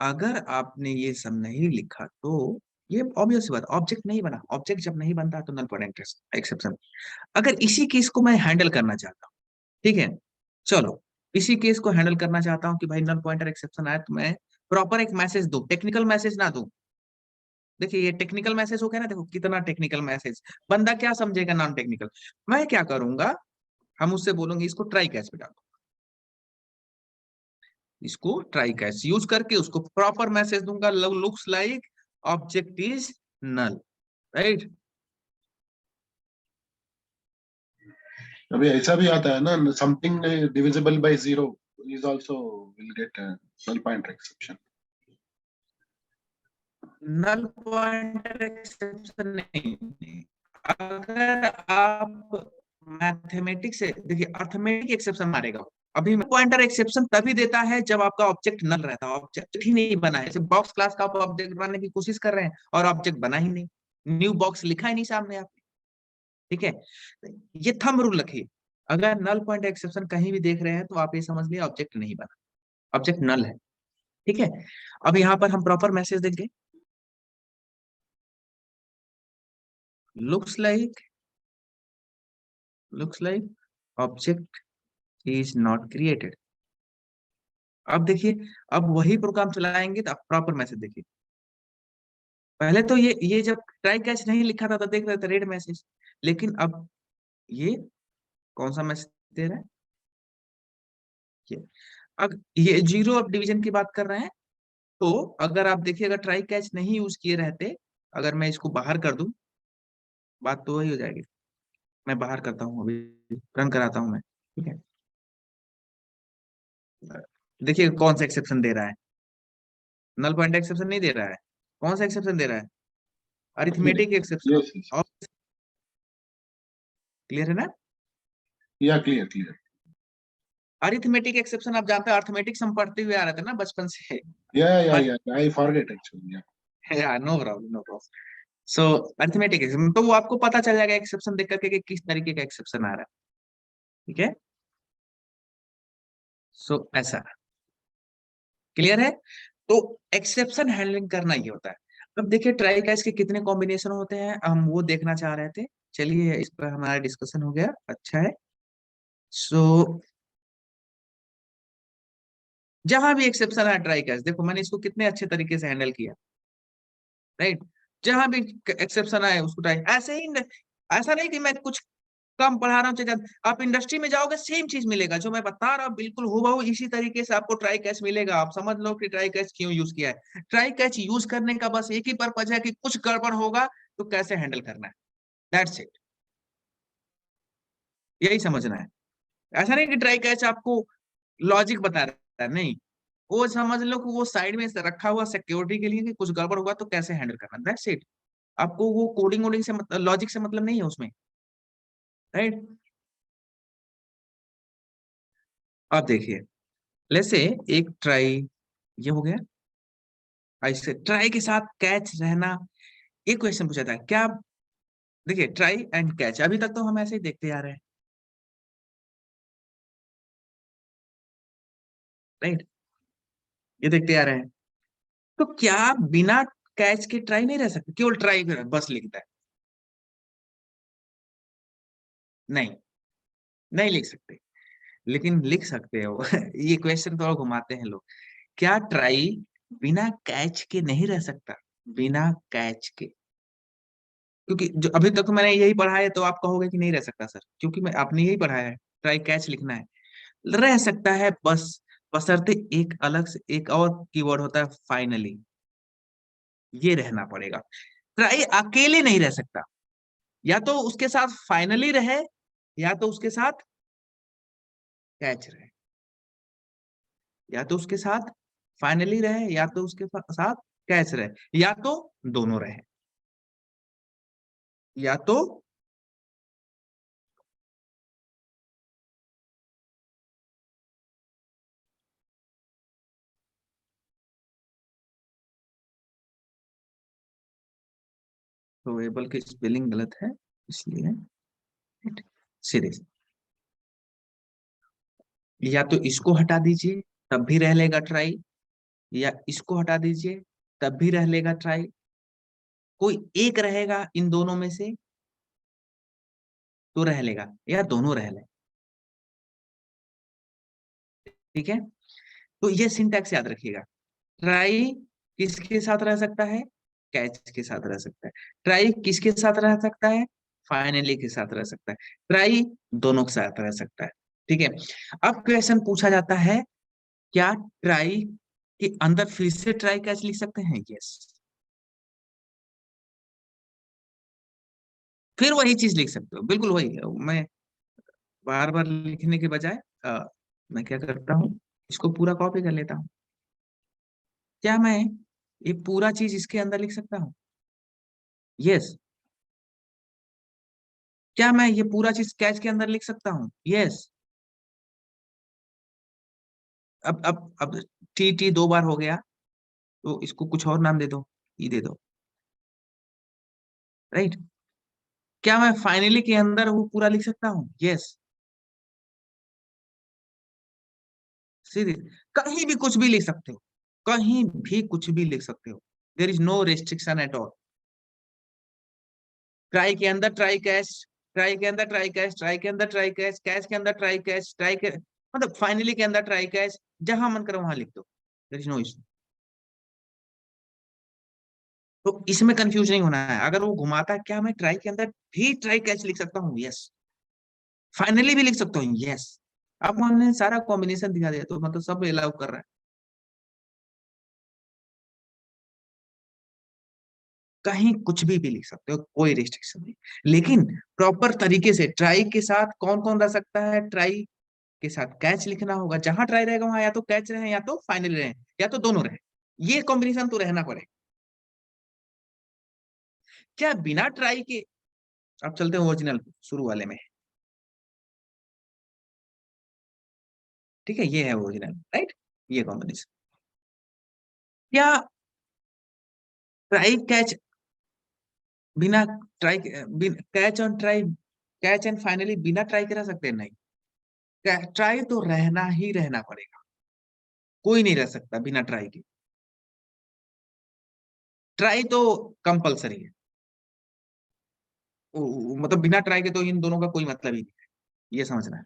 अगर आपने ये सब नहीं लिखा तो ये ऑब्वियस सी बात, ऑब्जेक्ट नहीं बना, ऑब्जेक्ट जब नहीं बनता तो नल पॉइंट एक्सेप्शन। अगर इसी केस को मैं हैंडल करना चाहता हूँ, ठीक है, चलो इसी केस को हैंडल करना चाहता हूँ कि भाई नल पॉइंटर एक्सेप्शन आया तो मैं प्रॉपर एक मैसेज दूं, टेक्निकल मैसेज ना दूं। देखिए ये टेक्निकल मैसेज हो गया ना, देखो कितना टेक्निकल मैसेज, बंदा क्या समझेगा नॉन टेक्निकल। मैं क्या करूंगा, हम उससे बोलेंगे इसको ट्राई कैच पे डालो, इसको ट्राई कैच यूज करके उसको प्रॉपर मैसेज दूंगा, looks like object is null, right. अभी ऐसा भी आता है ना, something divisible by 0 is also will get a null pointer exception. Null pointer exception नहीं, अगर आप मैथमेटिक्स से देखिए अर्थमेटिक एक्सेप्शन मारेगा। अभी पॉइंटर एक्सेप्शन तभी देता है जब आपका ऑब्जेक्ट नल रहता है, ऑब्जेक्ट ही नहीं बना है। जैसे बॉक्स क्लास का आप ऑब्जेक्ट बनाने की कोशिश कर रहे हैं और ऑब्जेक्ट बना ही नहीं, न्यू बॉक्स लिखा ही नहीं सामने आपने, ठीक है। ये थंब रूल रखिए, अगर नल पॉइंट एक्सेप्शन कहीं भी देख रहे हैं तो आप ये समझ लिए ऑब्जेक्ट नहीं बना, ऑब्जेक्ट नल है, ठीक है। अब यहाँ पर हम प्रॉपर मैसेज देंगे, looks like object is not created। अब देखिए, अब वही प्रोग्राम चलाएंगे तो प्रॉपर मैसेज देखिए। पहले तो ये जब ट्राई कैच नहीं लिखा था तो देख रहे थे रेड मैसेज, लेकिन अब ये कौन सा मैसेज दे रहा है, ये अब ये जीरो ऑफ डिवीजन की बात कर रहे हैं। तो अगर आप देखिए, अगर ट्राई कैच नहीं यूज किए रहते, अगर मैं इसको बाहर कर दूं, बात तो वही हो जाएगी। मैं बाहर करता हूँ, अभी रन कराता हूँ मैं, ठीक है। देखिए कौन सा एक्सेप्शन दे रहा है, नल पॉइंट एक्सेप्शन नहीं दे रहा है, कौन सा एक्सेप्शन दे रहा है, अरिथमेटिक एक्सेप्शन। Yes, yes. और क्लियर है ना, Yeah, clear. अरिथमेटिक एक्सेप्शन आप जानते हैं, अर्थमेटिक्स हम पढ़ते हुए आ रहे थे ना बचपन से। Yeah. I forget actually. Yeah. No problem, no problem. So arithmetic exception तो वो आपको पता चल जाएगा एक्सेप्शन देख करके कि किस तरीके का एक्सेप्शन आ रहा है, ठीक है। सो ऐसा क्लियर है। तो एक्सेप्शन हैंडलिंग करना ये होता है। अब देखिए ट्राई कैच के कितने कॉम्बिनेशन होते हैं, हम वो देखना चाह रहे थे। चलिए इस पर हमारा डिस्कशन हो गया, अच्छा है। सो जहां भी एक्सेप्शन है ट्राई कैच, देखो मैंने इसको कितने अच्छे तरीके से हैंडल किया, राइट। जहां भी एक्सेप्शन आए उसको ट्राई, ऐसे ही ऐसा नहीं कि मैं कुछ कम पढ़ा रहा हूँ चाहे आप इंडस्ट्री में जाओगे सेम चीज मिलेगा, जो मैं बता रहा हूँ बिल्कुल हूबहू इसी तरीके से आपको ट्राई कैच मिलेगा। आप समझ लो कि ट्राई कैच क्यों यूज किया है। ट्राई कैच यूज करने का बस एक ही पर्पज है कि कुछ गड़बड़ होगा तो कैसे हैंडल करना है, दैट्स इट, यही समझना है। ऐसा नहीं कि ट्राई कैच आपको लॉजिक बता रहा है, नहीं, वो समझ लो कि वो साइड में रखा हुआ सिक्योरिटी के लिए कि कुछ गड़बड़ हुआ तो कैसे हैंडल करना, दैट्स इट। आपको वो कोडिंग वोडिंग से मतलब लॉजिक से मतलब नहीं है उसमें, राइट। अब देखिए जैसे एक ट्राई ये हो गया, ऐसे ट्राई के साथ कैच रहना। एक क्वेश्चन पूछा था क्या, देखिए ट्राई एंड कैच अभी तक तो हम ऐसे ही देखते आ रहे हैं, राइट, ये देखते आ रहे हैं। तो क्या बिना कैच के ट्राई नहीं रह सकते, केवल ट्राई बस लिखता है, नहीं, नहीं लिख सकते। लेकिन लिख सकते हो। ये क्वेश्चन थोड़ा घुमाते हैं लोग। क्या ट्राई बिना कैच के नहीं रह सकता? बिना कैच के, क्योंकि जो अभी तक मैंने यही पढ़ा है, तो आप कहोगे कि नहीं रह सकता सर, क्योंकि मैं आपने यही पढ़ा है, ट्राई कैच लिखना है। रह सकता है, बस बशर्ते एक अलग से एक और कीवर्ड होता है फाइनली, ये रहना पड़ेगा। ट्राई अकेले नहीं रह सकता, या तो उसके साथ फाइनली रहे, या तो उसके साथ कैच रहे, या तो उसके साथ फाइनली रहे, या तो उसके साथ कैच रहे, या तो दोनों रहे, या तो प्रोबेबल की स्पेलिंग गलत है इसलिए सीरीज, या तो इसको हटा दीजिए तब भी रह लेगा ट्राई, या इसको हटा दीजिए तब भी रह लेगा ट्राई, कोई एक रहेगा इन दोनों में से तो रह लेगा, या दोनों रह ले। ठीक है, तो ये सिंटैक्स याद रखिएगा। ट्राई किसके साथ रह सकता है? कैच के साथ रह सकता है। ट्राई किसके साथ रह सकता है? फाइनली के साथ रह सकता है। ट्राई दोनों के साथ रह सकता है। ठीक है, अब क्वेश्चन पूछा जाता है, क्या ट्राई के अंदर फिर से ट्राई कैच लिख सकते हैं? यस, फिर वही चीज लिख सकते हो, बिल्कुल वही है। मैं बार बार लिखने के बजाय मैं क्या करता हूँ, इसको पूरा कॉपी कर लेता हूँ। क्या मैं ये पूरा चीज इसके अंदर लिख सकता हूँ? यस। क्या मैं ये पूरा चीज कैच के अंदर लिख सकता हूँ? यस। अब टी टी दो बार हो गया, तो इसको कुछ और नाम दे दो, ई दे दो, राइट। क्या मैं फाइनली के अंदर वो पूरा लिख सकता हूँ? यस। सीधे कहीं भी कुछ भी लिख सकते हो, कहीं भी कुछ भी लिख सकते हो, there is no restriction at all. Try के अंदर ट्राई कैच, ट्राई के अंदर ट्राई कैच, ट्राई के अंदर ट्राई कैच, कैच के अंदर ट्राई कैच, ट्राई के मतलब फाइनली के अंदर ट्राई कैच, जहां मन करे वहां लिख दो, देयर इज नो इशू। तो इसमें कंफ्यूज नहीं होना है। अगर वो घुमाता है, क्या मैं ट्राई के अंदर भी ट्राई कैच लिख सकता हूँ? यस। फाइनली भी लिख सकता हूँ? यस। अब हमने सारा कॉम्बिनेशन दिखा दिया, तो मतलब सब अलाउ कर रहा है, कहीं कुछ भी लिख सकते हो, कोई रिस्ट्रिक्शन नहीं। लेकिन प्रॉपर तरीके से ट्राई के साथ कौन कौन रह सकता है? ट्राई के साथ कैच लिखना होगा, जहां ट्राई रहेगा वहां या तो कैच रहे, या तो फाइनल रहे, या तो दोनों रहे। ये कॉम्बिनेशन तो रहना पड़ेगा। क्या बिना ट्राई के, अब चलते हैं ओरिजिनल शुरू वाले में। ठीक है, ये है ओरिजिनल, राइट, ये कॉम्बिनेशन। क्या ट्राई कैच बिना try, catch on try, catch and finally बिना ट्राई के रह सकते हैं? नहीं, ट्राई तो रहना ही रहना पड़ेगा, कोई नहीं रह सकता बिना ट्राई के। ट्राई तो कंपलसरी है, मतलब बिना ट्राई के तो इन दोनों का कोई मतलब ही नहीं है, ये समझना है।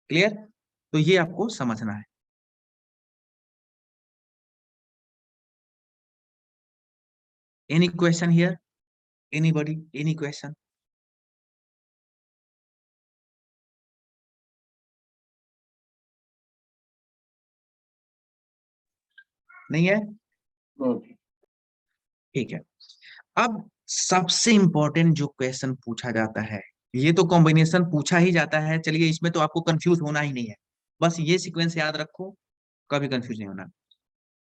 क्लियर? तो ये आपको समझना है। Any question here? Anybody, any question? नहीं है? Okay. ठीक है, अब सबसे इंपॉर्टेंट जो क्वेश्चन पूछा जाता है, ये तो कॉम्बिनेशन पूछा ही जाता है, चलिए इसमें तो आपको कंफ्यूज होना ही नहीं है, बस ये सीक्वेंस याद रखो, कभी कंफ्यूज नहीं होना।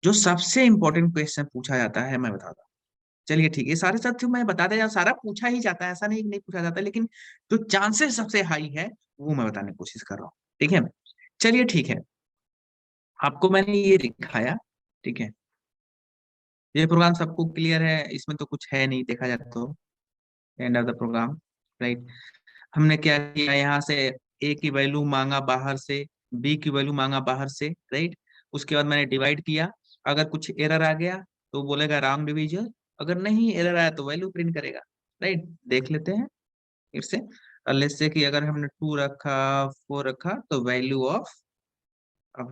जो सबसे इंपॉर्टेंट क्वेश्चन पूछा जाता है मैं बताता हूँ। चलिए ठीक है, सारे साथ मैं बता दें, सारा पूछा ही जाता है, ऐसा नहीं कि नहीं पूछा जाता, लेकिन जो चांसेस सबसे हाई है वो मैं बताने की कोशिश कर रहा हूँ। ठीक है, चलिए ठीक है, आपको मैंने ये दिखाया। ठीक है, ये प्रोग्राम सबको क्लियर है, इसमें तो कुछ है नहीं देखा जाए तो, end of the program, right. हमने क्या किया, यहाँ से ए की वैल्यू मांगा बाहर से, बी की वैल्यू मांगा बाहर से, राइट। उसके बाद मैंने डिवाइड किया, अगर कुछ एरर आ गया तो बोलेगा रॉन्ग डिवीजन, अगर नहीं एरर आया तो वैल्यू प्रिंट करेगा, राइट। देख लेते हैं फिर से। लेट्स से कि अगर हमने 2 रखा, 4 रखा, तो value of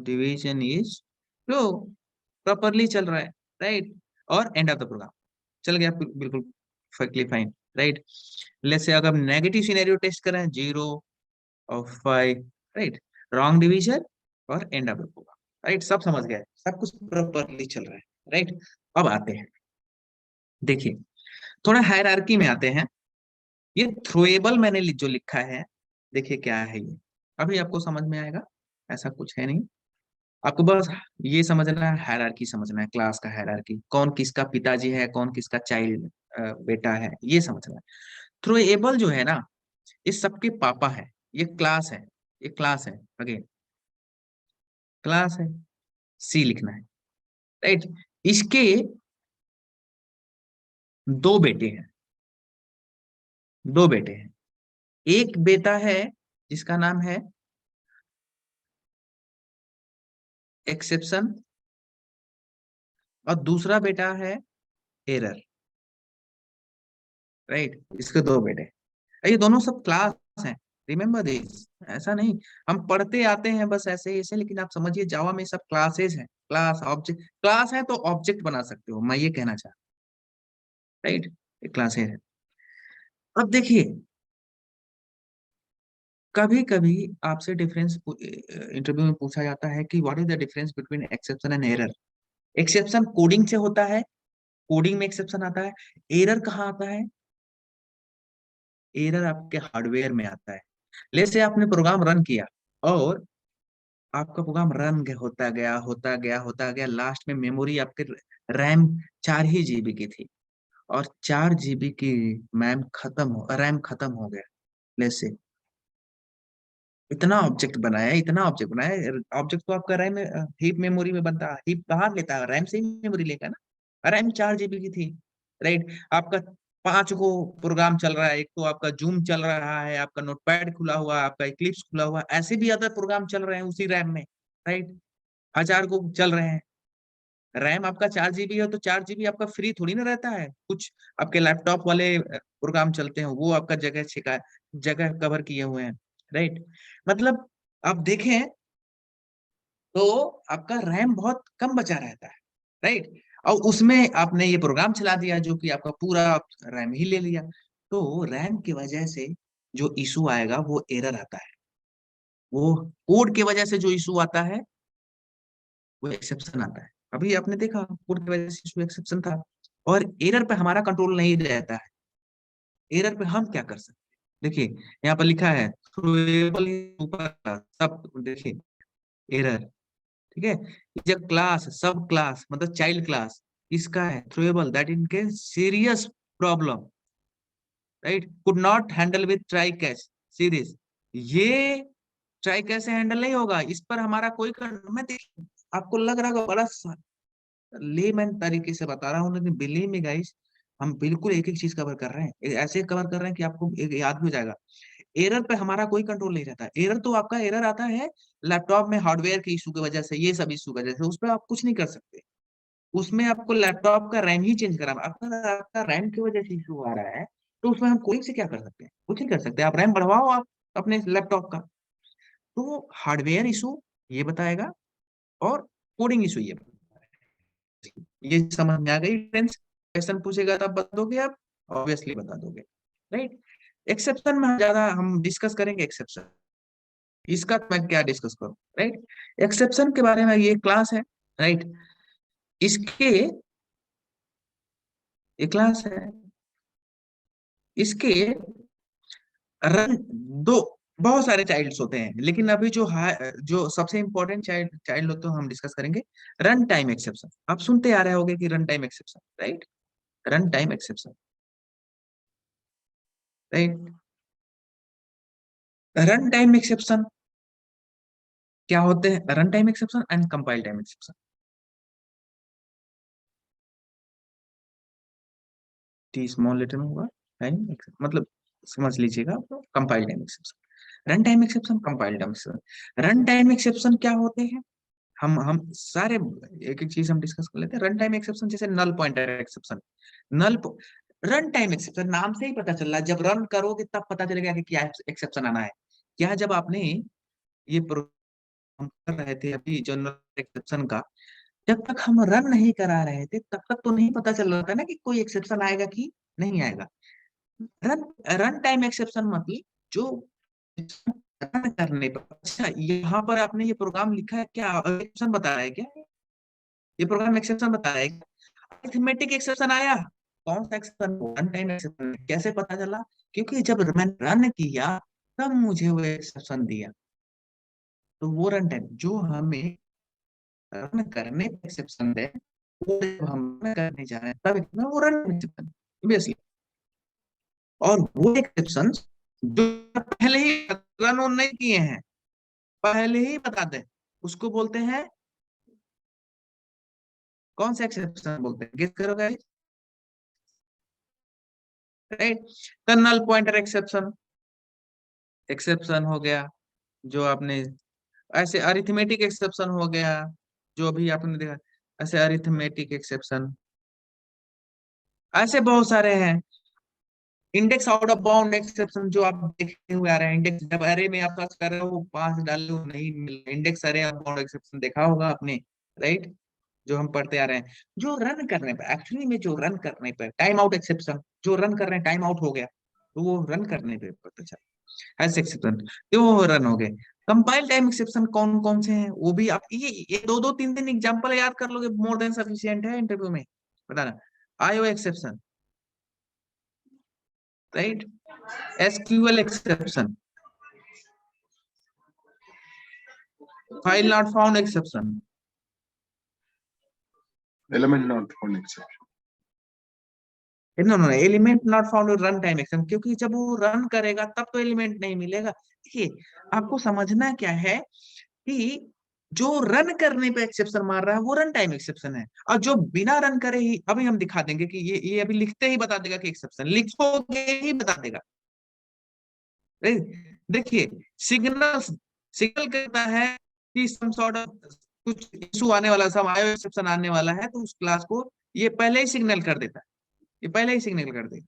division is true, properly चल रहा है, राइट। और एंड ऑफ द प्रोग्राम चल गया, बिल्कुल perfectly fine, right. Let's say अगर हम नेगेटिव सिनेरियो टेस्ट करें, 0 और 5, राइट, रॉन्ग डिवीजन और end of the program, right. सब समझ गए, सब कुछ प्रॉपरली चल रहा है, राइट। अब आते हैं, देखिए थोड़ा हायरार्की में आते हैं। ये थ्रोएबल मैंने जो लिखा है, देखिए क्या है ये, अभी आपको समझ में आएगा, ऐसा कुछ है नहीं। आपको बस ये समझना है, हायरार्की समझना है, क्लास का हायरार्की, कौन किसका पिताजी है, कौन किसका चाइल्ड बेटा है, ये समझना है। थ्रोएबल जो है ना, ये सबके पापा है, ये क्लास है, ये क्लास है, अगेन क्लास है, सी लिखना है, राइट। इसके 2 बेटे हैं, 2 बेटे हैं। एक बेटा है जिसका नाम है एक्सेप्शन, और दूसरा बेटा है एरर, राइट। इसके 2 बेटे, ये दोनों सब क्लास हैं, रिमेम्बर दिस। ऐसा नहीं, हम पढ़ते आते हैं बस ऐसे ऐसे, लेकिन आप समझिए जावा में सब क्लासेस हैं, क्लास ऑब्जेक्ट, क्लास है तो ऑब्जेक्ट बना सकते हो, मैं ये कहना चाह, राइट। ये क्लासेस है। अब देखिए, कभी कभी आपसे डिफरेंस इंटरव्यू में पूछा जाता है कि what is the difference between exception and error. Exception coding से होता है, कोडिंग में एक्सेप्शन आता है। एरर कहाँ आता है? एरर आपके हार्डवेयर में आता है। जैसे आपने प्रोग्राम रन किया, और आपका प्रोग्राम होता गया होता गया होता गया, लास्ट में मेमोरी आपके रैम 4 ही GB की थी, और 4 GB की रैम खत्म हो गया। जैसे इतना ऑब्जेक्ट बनाया, इतना ऑब्जेक्ट बनाया, ऑब्जेक्ट तो आपका रैम हीप मेमोरी में बनता है, हीप कहाँ लेता है, रैम से ही मेमोरी लेगा ना। रैम 4 GB की थी, राइट। आपका 5 गो प्रोग्राम चल रहा है, एक तो आपका जूम चल रहा है, आपका नोटपैड खुला हुआ है, आपका इक्लिप्स खुला हुआ है, ऐसे भी अदर प्रोग्राम चल रहे हैं उसी रैम में, राइट। 1000 को चल रहे हैं। रैम आपका 4 GB है, तो 4 GB आपका फ्री थोड़ी ना रहता है, कुछ आपके लैपटॉप वाले प्रोग्राम चलते हैं, वो आपका जगह कवर किए हुए हैं, राइट। मतलब आप देखें तो आपका रैम बहुत कम बचा रहता है, राइट। और उसमें आपने ये प्रोग्राम चला दिया जो कि आपका पूरा रैम ही ले लिया, तो रैम की वजह से जो इशू आएगा वो एरर आता है। वो कोड की वजह से जो इशू आता है वो एक्सेप्शन आता है। अभी आपने देखा कोड की वजह से इशू एक्सेप्शन था, और एरर पे हमारा कंट्रोल नहीं रहता है। एरर पे हम क्या कर सकते हैं? देखिए यहाँ पर लिखा है थ्रोएबल ऊपर सब, देखिए एरर, ठीक है। जब क्लास सब क्लास मतलब चाइल्ड क्लास इसका है throwable, that in case serious problem, right, could not handle with try catch series. ये ट्राई कैसे हैंडल नहीं होगा, इस पर हमारा कोई मैं देखिए, आपको लग रहा होगा बड़ा लेमैन तरीके से बता रहा हूँ, लेकिन बिलीव मी गाइस, हम बिल्कुल एक एक चीज कवर कर रहे हैं, ऐसे कवर कर रहे हैं कि आपको एक याद भी हो जाएगा। एरर पे हमारा कोई कंट्रोल नहीं रहता। एरर तो आपका एरर आता है लैपटॉप में हार्डवेयर के इशू की वजह से, ये सब इशू की वजह से, उस पर आप कुछ नहीं कर सकते। उसमें आपको लैपटॉप का रैम ही चेंज करा, आपका रैम की वजह से इशू आ रहा है, तो उसमें हम कोई से क्या कर सकते हैं? कुछ नहीं कर सकते। आप रैम बढ़वाओ आप अपने लैपटॉप का। तो हार्डवेयर इशू ये बताएगा, और कोडिंग इशू ये बताएगा। ये समझ में आ गई फ्रेंड्स? क्वेश्चन पूछेगा तब बता दोगे आप, ऑब्वियसली बता दोगे, राइट। एक्सेप्शन में ज्यादा हम डिस्कस करेंगे, एक्सेप्शन इसका तो मैं क्या डिस्कस करूं, राइट। एक्सेप्शन के बारे में, ये क्लास है, राइट। इसके ये क्लास है, इसके रन दो बहुत सारे चाइल्ड्स होते हैं, लेकिन अभी जो सबसे इंपॉर्टेंट चाइल्ड होते हैं हम डिस्कस करेंगे, रन टाइम एक्सेप्शन। आप सुनते आ रहे होंगे कि run time exception, right, run time exception, right. Run time exception क्या होते हैं? Run time exception and compile time exception, T small letter में होगा टाइम, मतलब समझ लीजिएगा, compile time exception, run time exception, compile time exception. Run time exception क्या होते हैं? हम सारे एक एक चीज हम डिस्कस कर लेते हैं। रन टाइम एक्सेप्शन जैसे नल पॉइंटर एक्सेप्शन, नल रन टाइम एक्सेप्शन नाम से ही पता चल रहा है, जब रन करोगे तब पता चलेगा कि क्या एक्सेप्शन आना है। क्या जब आपने ये प्रोग्राम कर रहे थे अभी जनरल एक्सेप्शन का, जब तक हम रन नहीं करा रहे थे तब तक तो नहीं पता चल रहा था ना कि कोई एक्सेप्शन आएगा कि नहीं आएगा। रन रन टाइम एक्सेप्शन मतलब जो रन करने पर, अच्छा यहाँ पर आपने ये प्रोग्राम लिखा है क्या एक्सेप्शन बता रहा है क्या, ये प्रोग्राम एक्सेप्शन बता रहा है क्या? अरिथमेटिक एक्सेप्शन आया, कौन सा एक्सेप्शन, वन टाइम एक्सेप्शन, कैसे पता चला? क्योंकि जब मैंने रन किया तब मुझे वो एक्सेप्शन दिया। तो वो रन टाइम जो हमें रन करने पे एक्सेप्शन दे, वो जब हम रन करने जा रहे हैं तब वो रन एक्सेप्शन ऑब्वियसली। और वो एक्सेप्शन जो पहले ही रन ऑन नहीं किए हैं, पहले ही बता दें, उसको बोलते हैं, कौन सा एक्सेप्शन बोलते हैं, गेस करो गाइस। राइट, तो नल पॉइंटर एक्सेप्शन, एक्सेप्शन हो गया जो आपने, ऐसे अरिथमेटिक एक्सेप्शन हो गया जो अभी आपने देखा, ऐसे अरिथमेटिक एक्सेप्शन, ऐसे बहुत सारे हैं। Index out of bound exception जो आप देखे हुए आ रहे हैं, इंडेक्स जब अरे में आप सर्च कर रहे हो 5 डाले हो नहीं मिल, इंडेक्स अरे ऑफ बाउंड एक्सेप्शन देखा होगा आपने, राइट, जो हम पढ़ते आ रहे हैं। जो रन करने पर एक्चुअली में, जो रन करने पर टाइम आउट एक्सेप्शन, जो रन कर रहे हैं टाइम आउट हो गया, तो वो रन करने पे पता चला ऐसे एक्सेप्शन, तो वो रन हो गए। कंपाइल टाइम एक्सेप्शन कौन कौन से हैं वो भी आप ये दो दो तीन तीन एग्जांपल याद कर लोगे, मोर देन सफिशिएंट है इंटरव्यू में बताना। IO exception, right, SQL exception, file not found exception, element not found exception. No no element not found run time exception, क्योंकि जब वो रन करेगा तब तो एलिमेंट नहीं मिलेगा। देखिए आपको समझना क्या है कि जो रन करने पे एक्सेप्शन मार रहा है वो रन टाइम एक्सेप्शन है, और जो बिना रन करे ही, अभी हम दिखा देंगे कि ये अभी लिखते ही बता देगा कि एक्सेप्शन, लिखोगे ही बता देगा। देखिए सिग्नल सिग्नल कहता है कि सम सॉर्ट ऑफ कुछ इशू आने वाला, सम आयो एक्सेप्शन आने वाला है, तो उस क्लास को ये पहले ही सिग्नल कर देता है, ये पहले ही सिग्नल कर देगा।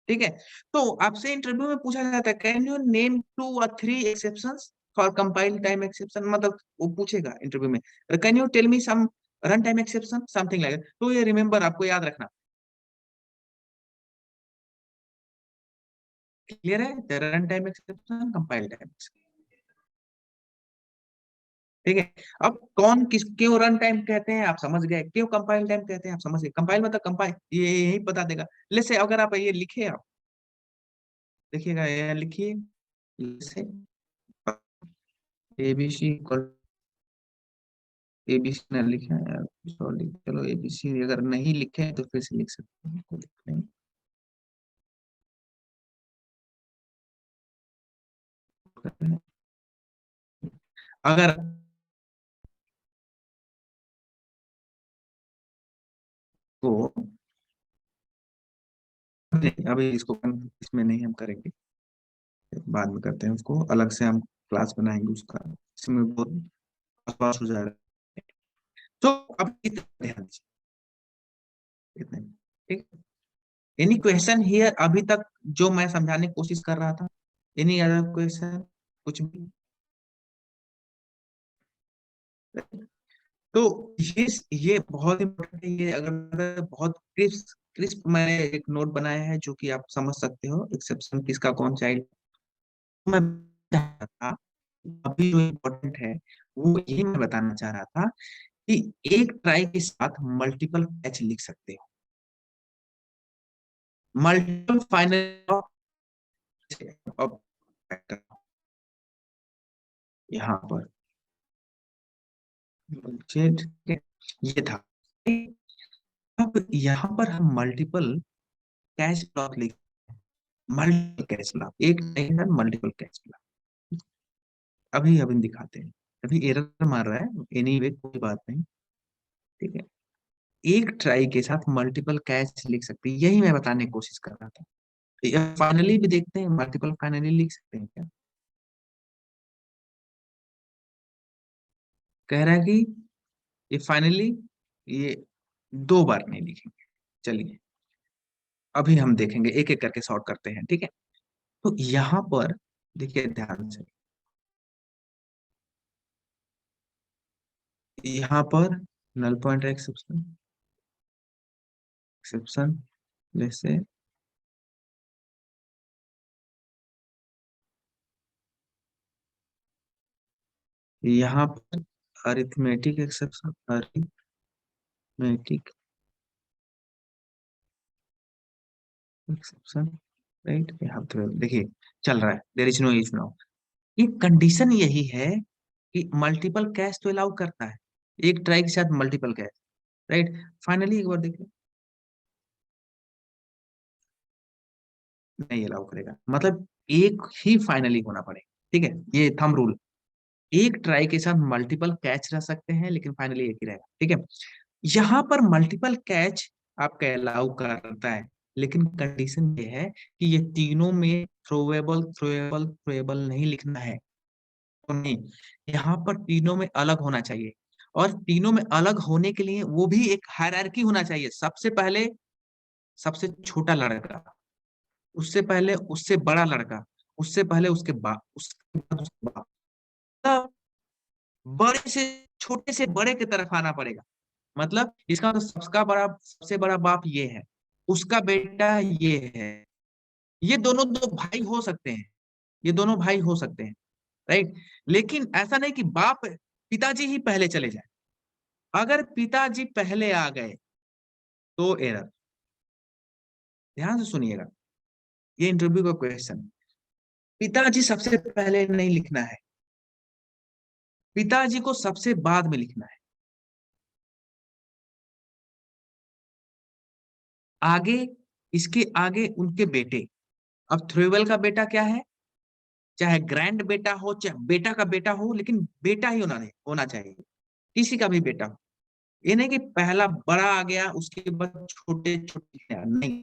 ठीक है, तो आपसे इंटरव्यू में पूछा जाता है can you name 2 or 3 exceptions for compile time exception, मतलब वो पूछेगा इंटरव्यू में can you tell me some run time exception something like, तो ये रिमेंबर आपको याद रखना। क्लियर है, run time exception, compile time exception. ठीक है, अब कौन किस क्यों रन टाइम कहते हैं आप समझ गए, क्यों कंपाइल टाइम कहते हैं आप समझ गए, कंपाइल मतलब कंपाइल, ये यही बता देगा। जैसे अगर आप ये लिखे, आप देखिएगा ये लिखिए, जैसे एबीसी इक्वल, एबीसी ना लिखे हैं यार, सॉरी, चलो एबीसी अगर नहीं लिखे हैं तो फिर से लिख सकते हैं, कोई दिक्कत नहीं। अगर को अभी इसको इसमें नहीं हम करेंगे, बाद में करते हैं, उसको अलग से हम क्लास बनाएंगे उसका, इसमें बहुत आसपास हो जाएगा। तो अब इतना ध्यान दीजिए, इतना ही। ठीक, एनी क्वेश्चन हियर अभी तक जो मैं समझाने की कोशिश कर रहा था, एनी अदर क्वेश्चन, कुछ भी? तो ये बहुत इंपॉर्टेंट है, ये अगर बहुत क्रिस्प क्रिस्प मैंने एक नोट बनाया है जो कि आप समझ सकते हो एक्सेप्शन किसका कौन चाइल्ड, मैं बता रहा था अभी जो इम्पोर्टेंट है वो यही मैं बताना चाह रहा था कि एक ट्राई के साथ मल्टीपल कैच लिख सकते हो, मल्टीपल फाइनल यहाँ पर ठीक है, ये था। अब यहाँ पर हम मल्टीपल कैच ब्लॉक लिख, मल्टीपल कैच ब्लॉक, एक नहीं है मल्टीपल कैच ब्लॉक, अभी अभी दिखाते हैं, अभी एरर मार रहा है, एनीवे कोई बात नहीं। ठीक है, एक ट्राई के साथ मल्टीपल कैच लिख सकते हैं, यही मैं बताने की कोशिश कर रहा था। फाइनली भी देखते हैं, मल्टीपल फाइनली लिख सकते हैं क्या, कह रहा है कि ये फाइनली ये 2 बार नहीं लिखेंगे। चलिए अभी हम देखेंगे, एक एक करके सॉर्ट करते हैं, ठीक है। तो यहाँ पर देखिए ध्यान से, यहाँ पर नल पॉइंट एक्सेप्शन, एक्सेप्शन जैसे यहाँ पर arithmetic exception, arithmetic exception, right. यहाँ तो देखिए चल रहा है, there is no if now. ये कंडीशन यही है कि मल्टीपल कैश तो अलाउ करता है, एक ट्राई के साथ मल्टीपल कैश, राइट। फाइनली एक बार देखिए, नहीं अलाउ करेगा, मतलब एक ही फाइनली होना पड़ेगा, ठीक है। ये थंब रूल, एक ट्राई के साथ मल्टीपल कैच रह सकते हैं लेकिन फाइनली एक ही रहेगा, ठीक है। यहाँ पर मल्टीपल कैच आपका अलाउ करता है, लेकिन कंडीशन ये है कि ये तीनों में थ्रोएबल थ्रोएबल थ्रोएबल नहीं लिखना है, तो नहीं, यहाँ पर तीनों में अलग होना चाहिए। और तीनों में अलग होने के लिए वो भी एक हायरार्की होना चाहिए, सबसे पहले सबसे छोटा लड़का, उससे पहले उससे बड़ा लड़का, उससे पहले उसके बाप, उसके बाद उसके बाप, तब बड़े से छोटे से बड़े की तरफ आना पड़ेगा। मतलब इसका तो सबका बड़ा, सबसे बड़ा बाप ये है, उसका बेटा ये है, ये दोनों दो भाई हो सकते हैं, ये दोनों भाई हो सकते हैं, राइट। लेकिन ऐसा नहीं कि बाप, पिताजी ही पहले चले जाए। अगर पिताजी पहले आ गए तो एरर। ध्यान से सुनिएगा, ये इंटरव्यू का क्वेश्चन, पिताजी सबसे पहले नहीं लिखना है, पिताजी को सबसे बाद में लिखना है। आगे, इसके आगे उनके बेटे। अब थ्रोवेल का बेटा क्या है, चाहे ग्रैंड बेटा हो चाहे बेटा का बेटा हो, लेकिन बेटा ही होना चाहिए, किसी का भी बेटा हो। ये नहीं कि पहला बड़ा आ गया उसके बाद छोटे छोटे, नहीं,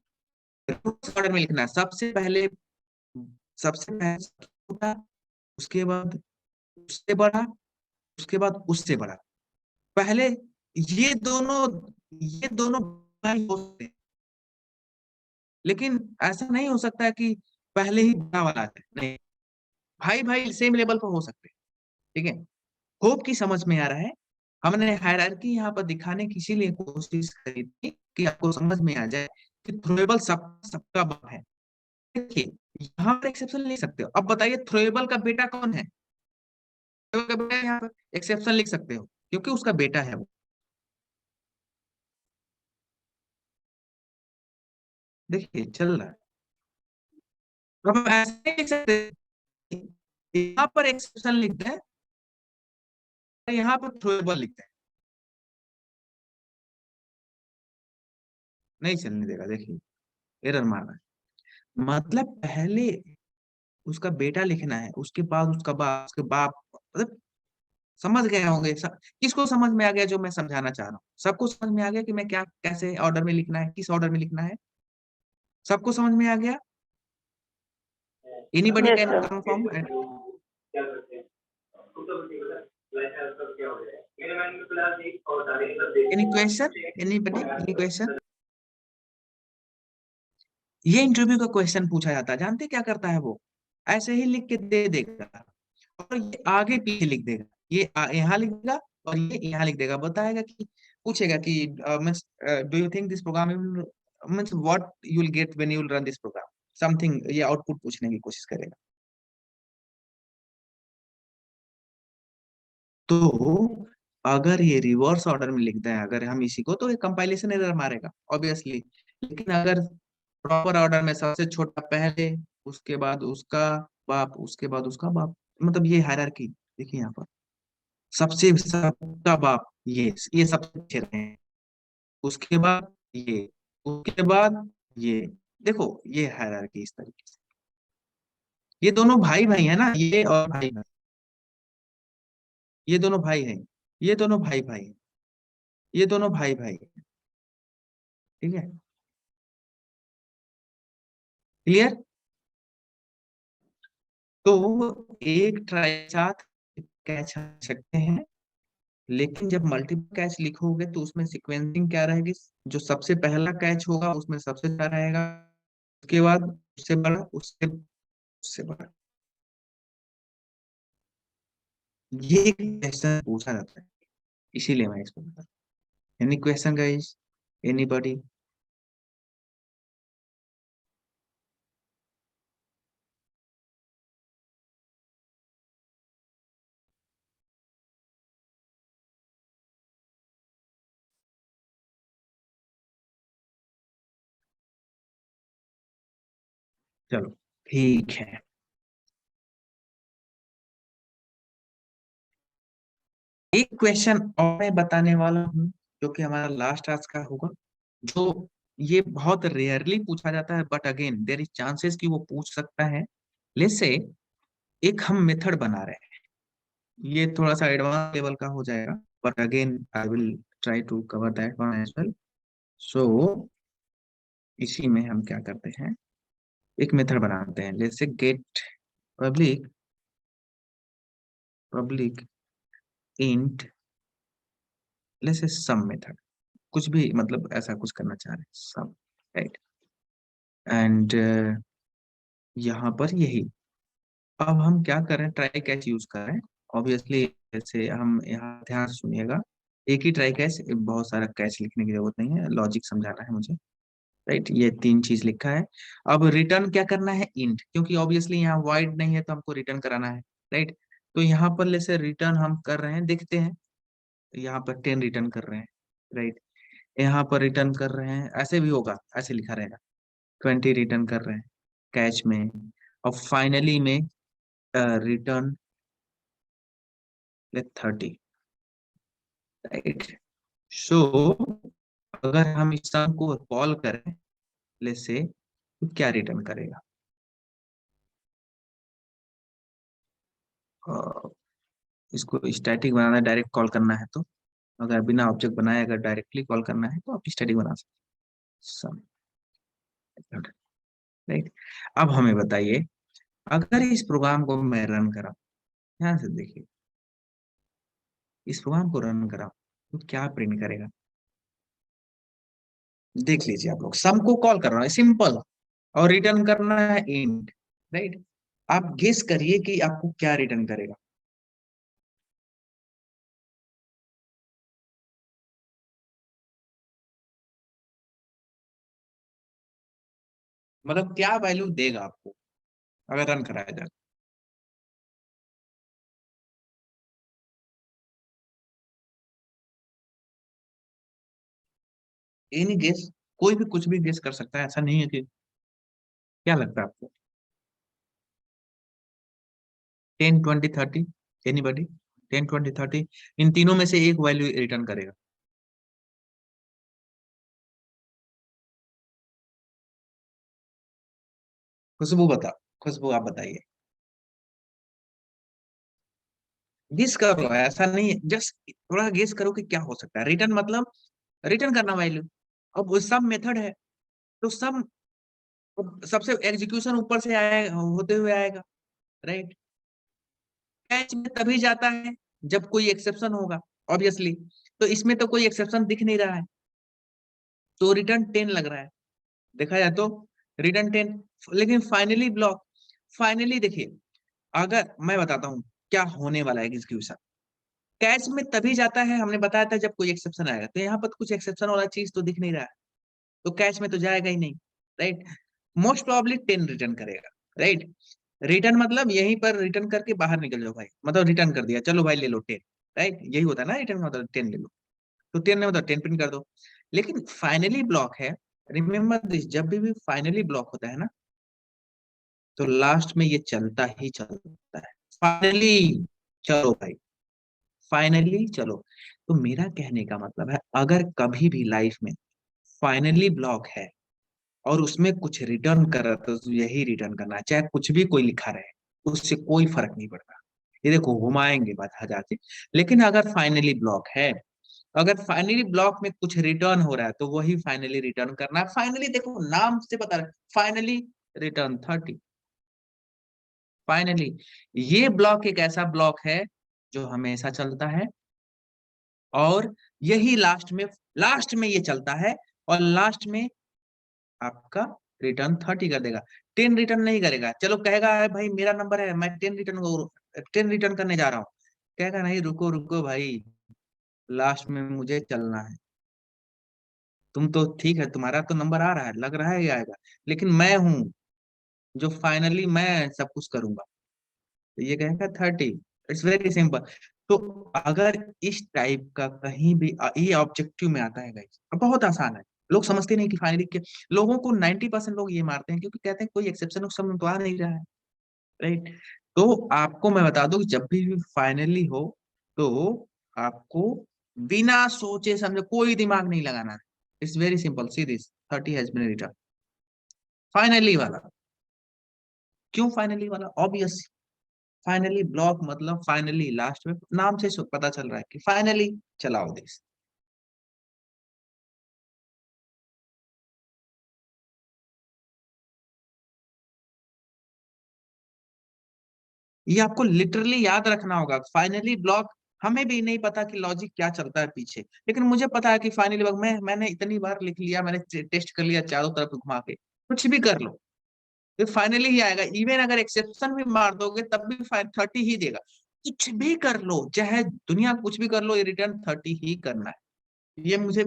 ऑर्डर में लिखना है। सबसे पहले छोटा, उसके बाद उससे बड़ा, उसके बाद उससे बड़ा। पहले ये दोनों ये दोनों भाई हो सकते हैं, लेकिन ऐसा नहीं हो सकता है कि पहले ही बड़ा वाला है, नहीं, भाई भाई सेम लेवल पर हो सकते हैं, ठीक है। होप की समझ में आ रहा है। हमने हायरार्की यहाँ पर दिखाने की इसीलिए कोशिश करी थी कि आपको समझ में आ जाए कि थ्रोएबल सबका बाप है। देखिए यहाँ पर एक्सेप्शन लिख सकते हो। अब बताइए थ्रोएबल का बेटा कौन है, थ्रोएबल का बेटा, यहाँ पर एक्सेप्शन लिख सकते हो क्योंकि उसका बेटा है वो। देखिए चल रहा है। अब हम ऐसे नहीं लिख सकते, यहाँ पर एक्सेप्शन लिखते हैं, यहाँ पर थ्रोएबल लिखते हैं, नहीं चलने देगा। देखिए एरर मार रहा है, मतलब पहले उसका बेटा लिखना है, उसके बाद उसका बाप, उसके बाप, मतलब समझ गए होंगे किसको समझ में आ गया जो मैं समझाना चाह रहा हूँ? सबको समझ में आ गया कि मैं क्या कैसे ऑर्डर में लिखना है, किस ऑर्डर में लिखना है? सबको समझ में आ गया? Anybody yes can sir. Confirm? Any question, anybody, any question? ये इंटरव्यू का क्वेश्चन पूछा जाता है, जानते क्या करता है वो? ऐसे ही लिख के दे देगा और ये आगे पीछे लिख देगा, ये यहाँ लिख देगा और ये यहाँ लिख देगा, बताएगा कि, पूछेगा कि means do you think this program means what you will get when you will run this program, something, ये आउटपुट पूछने की कोशिश करेगा। तो अगर ये रिवर्स ऑर्डर में लिखता है अगर हम इसी को, तो ये कंपाइलेशन एरर मारेगा ऑब्वियसली। लेकिन अगर प्रॉपर ऑर्डर में सबसे छोटा पहले, उसके बाद उसका बाप, उसके बाद उसका बाप, मतलब ये हायरार्की, देखिए यहाँ पर सबसे सबका बाप, ये सबसे पीछे रहे हैं, उसके बाद ये, उसके बाद ये, देखो ये हायरार्की इस तरीके से। ये दोनों भाई भाई है ना, ये और भाई भाई, ये दोनों भाई हैं, ये दोनों भाई भाई हैं, ये दोनों भाई भाई हैं, ठीक है, क्लियर। तो एक ट्राई साथ कैच सकते हैं, लेकिन जब मल्टीपल कैच लिखोगे तो उसमें सीक्वेंसिंग क्या रहेगी, जो सबसे पहला कैच होगा उसमें सबसे बड़ा रहेगा, उसके बाद उससे बड़ा, उससे उससे बड़ा। ये क्वेश्चन पूछा जाता है, इसीलिए मैं इसको बता। Any question guys, anybody? चलो ठीक है। एक क्वेश्चन और मैं बताने वाला हूँ, जो कि हमारा लास्ट आज का होगा, जो ये बहुत रेयरली पूछा जाता है, but again there is chances कि वो पूछ सकता है। लेट्स से एक हम मेथड बना रहे हैं, ये थोड़ा सा एडवांस लेवल का हो जाएगा, but again I will try to cover that one as well. So इसी में हम क्या करते हैं, एक मेथड बनाते हैं। Let's say get public public int, let's say some method, कुछ भी मतलब ऐसा कुछ करना चाह रहे हैं, सम, राइट। एंड यहाँ पर यही, अब हम क्या करें, ट्राई कैच यूज करें। ऑब्वियसली जैसे हम यहाँ ध्यान से सुनिएगा, एक ही ट्राई कैच, बहुत सारा कैच लिखने की जरूरत नहीं है, लॉजिक समझाना है मुझे, राइट। ये तीन चीज लिखा है। अब रिटर्न क्या करना है, इंट, क्योंकि ऑब्वियसली यहाँ वाइड नहीं है तो हमको रिटर्न कराना है, राइट। तो यहाँ पर जैसे रिटर्न हम कर रहे हैं, देखते हैं यहाँ पर 10 रिटर्न कर रहे हैं, राइट। यहाँ पर रिटर्न कर रहे हैं, ऐसे भी होगा, ऐसे लिखा रहेगा, 20 रिटर्न कर रहे हैं कैच में। और फाइनली में रिटर्न 30, राइट। सो अगर हम इस सम को कॉल करें, लेट्स से, तो क्या रिटर्न करेगा, अ, इसको स्टैटिक बनाना है, डायरेक्ट कॉल करना है तो, अगर बिना ऑब्जेक्ट बनाए अगर डायरेक्टली कॉल करना है तो आप स्टैटिक बना सकते हैं, सम, राइट। अब हमें बताइए, अगर इस प्रोग्राम को मैं रन करा, ध्यान से देखिए, इस प्रोग्राम को रन करा तो क्या प्रिंट करेगा, देख लीजिए आप लोग, सम को कॉल कर रहा है सिंपल, और रिटर्न करना है इंट, राइट। आप गेस करिए कि आपको क्या रिटर्न करेगा। मतलब क्या वैल्यू देगा आपको अगर रन कराया जाए। एनी गेस, कोई भी कुछ भी गेस कर सकता है, ऐसा नहीं है कि, क्या लगता है आपको, 10 20 30, एनीबॉडी? 10 20 30, इन तीनों में से एक वैल्यू रिटर्न करेगा। खुशबू बता, खुशबू आप बताइए, गेस करो, ऐसा नहीं है, जस्ट थोड़ा गेस करो कि क्या हो सकता है। रिटर्न मतलब रिटर्न करना वैल्यू, अब वो सब मेथड है, तो सब सबसे एग्जीक्यूशन ऊपर से आए होते हुए आएगा, राइट। कैच में तभी जाता है जब कोई एक्सेप्शन होगा, ऑब्वियसली। तो इसमें तो कोई एक्सेप्शन दिख नहीं रहा है, तो रिटर्न 10 लग रहा है, देखा जाए तो रिटर्न 10। लेकिन फाइनली ब्लॉक, फाइनली देखिए, अगर मैं बताता हूँ क्या होने वाला है एग्जीक्यूशन, कैच में तभी जाता है, हमने बताया था, जब कोई एक्सेप्शन आएगा, तो यहाँ पर कुछ एक्सेप्शन वाला चीज तो दिख नहीं रहा है, तो कैच में तो जाएगा ही नहीं, राइट। मोस्ट प्रोबेबली 10 रिटर्न करेगा, राइट। रिटर्न मतलब यहीं पर रिटर्न करके बाहर निकल जाओ भाई, मतलब रिटर्न कर दिया, चलो भाई ले लो 10, राइट, यही होता है ना रिटर्न का मतलब, 10 ले लो, तो 10 ने मतलब 10 प्रिंट कर दो। लेकिन फाइनली ब्लॉक है, रिमेम्बर दिस, जब भी फाइनली ब्लॉक होता है ना, तो लास्ट में ये चलता ही चलता है, फाइनली चलो भाई, फाइनली चलो। तो मेरा कहने का मतलब है, अगर कभी भी लाइफ में फाइनली ब्लॉक है और उसमें कुछ रिटर्न कर रहा था, तो यही रिटर्न करना है, चाहे कुछ भी कोई लिखा रहे, उससे कोई फर्क नहीं पड़ता। ये देखो घुमाएंगे बात हजार से, लेकिन अगर फाइनली ब्लॉक है, अगर फाइनली ब्लॉक में कुछ रिटर्न हो रहा है, तो वही फाइनली रिटर्न करना है। फाइनली देखो नाम से बता रहे, फाइनली रिटर्न 30, फाइनली। ये ब्लॉक एक ऐसा ब्लॉक है जो हमेशा चलता है, और यही लास्ट में ये चलता है, और लास्ट में आपका रिटर्न 30 कर देगा, 10 रिटर्न नहीं करेगा। चलो कहेगा भाई मेरा नंबर है, मैं 10 रिटर्न करने जा रहा हूँ, कहेगा नहीं रुको रुको भाई, लास्ट में मुझे चलना है। तुम तो ठीक है, तुम्हारा तो नंबर आ रहा है, लग रहा है ये आएगा, लेकिन मैं हूं जो फाइनली मैं सब कुछ करूंगा। तो ये कहेगा 30। It's very simple. तो अगर इस टाइप का कहीं भी ये ऑब्जेक्टिव में आता है गाइस, बहुत आसान है। लोग समझते नहीं कि फाइनली के लोगों को 90% लोग ये मारते हैं क्योंकि कहते हैं कोई एक्सेप्शन उक्सेप्शन तो आ नहीं रहा है, राइट। तो आपको मैं बता दूं, जब भी फाइनली हो तो आपको बिना सोचे समझे कोई दिमाग नहीं लगाना है। It's very simple, see this 30 has been return. Finally वाला, क्यों फाइनली वाला? ऑब्वियस, फाइनली ब्लॉक मतलब फाइनली, लास्ट में नाम से पता चल रहा है कि फाइनली चलाओ दिस। ये आपको लिटरली याद रखना होगा, फाइनली ब्लॉक। हमें भी नहीं पता कि लॉजिक क्या चलता है पीछे, लेकिन मुझे पता है कि फाइनली ब्लॉक मैंने इतनी बार लिख लिया, मैंने टेस्ट कर लिया चारों तरफ घुमा के, कुछ भी कर लो तो फाइनली ही आएगा। इवन अगर एक्सेप्शन भी मार दोगे तब भी 30 ही देगा। कुछ भी कर लो, चाहे दुनिया कुछ भी कर लो, ये रिटर्न 30 ही करना है। ये मुझे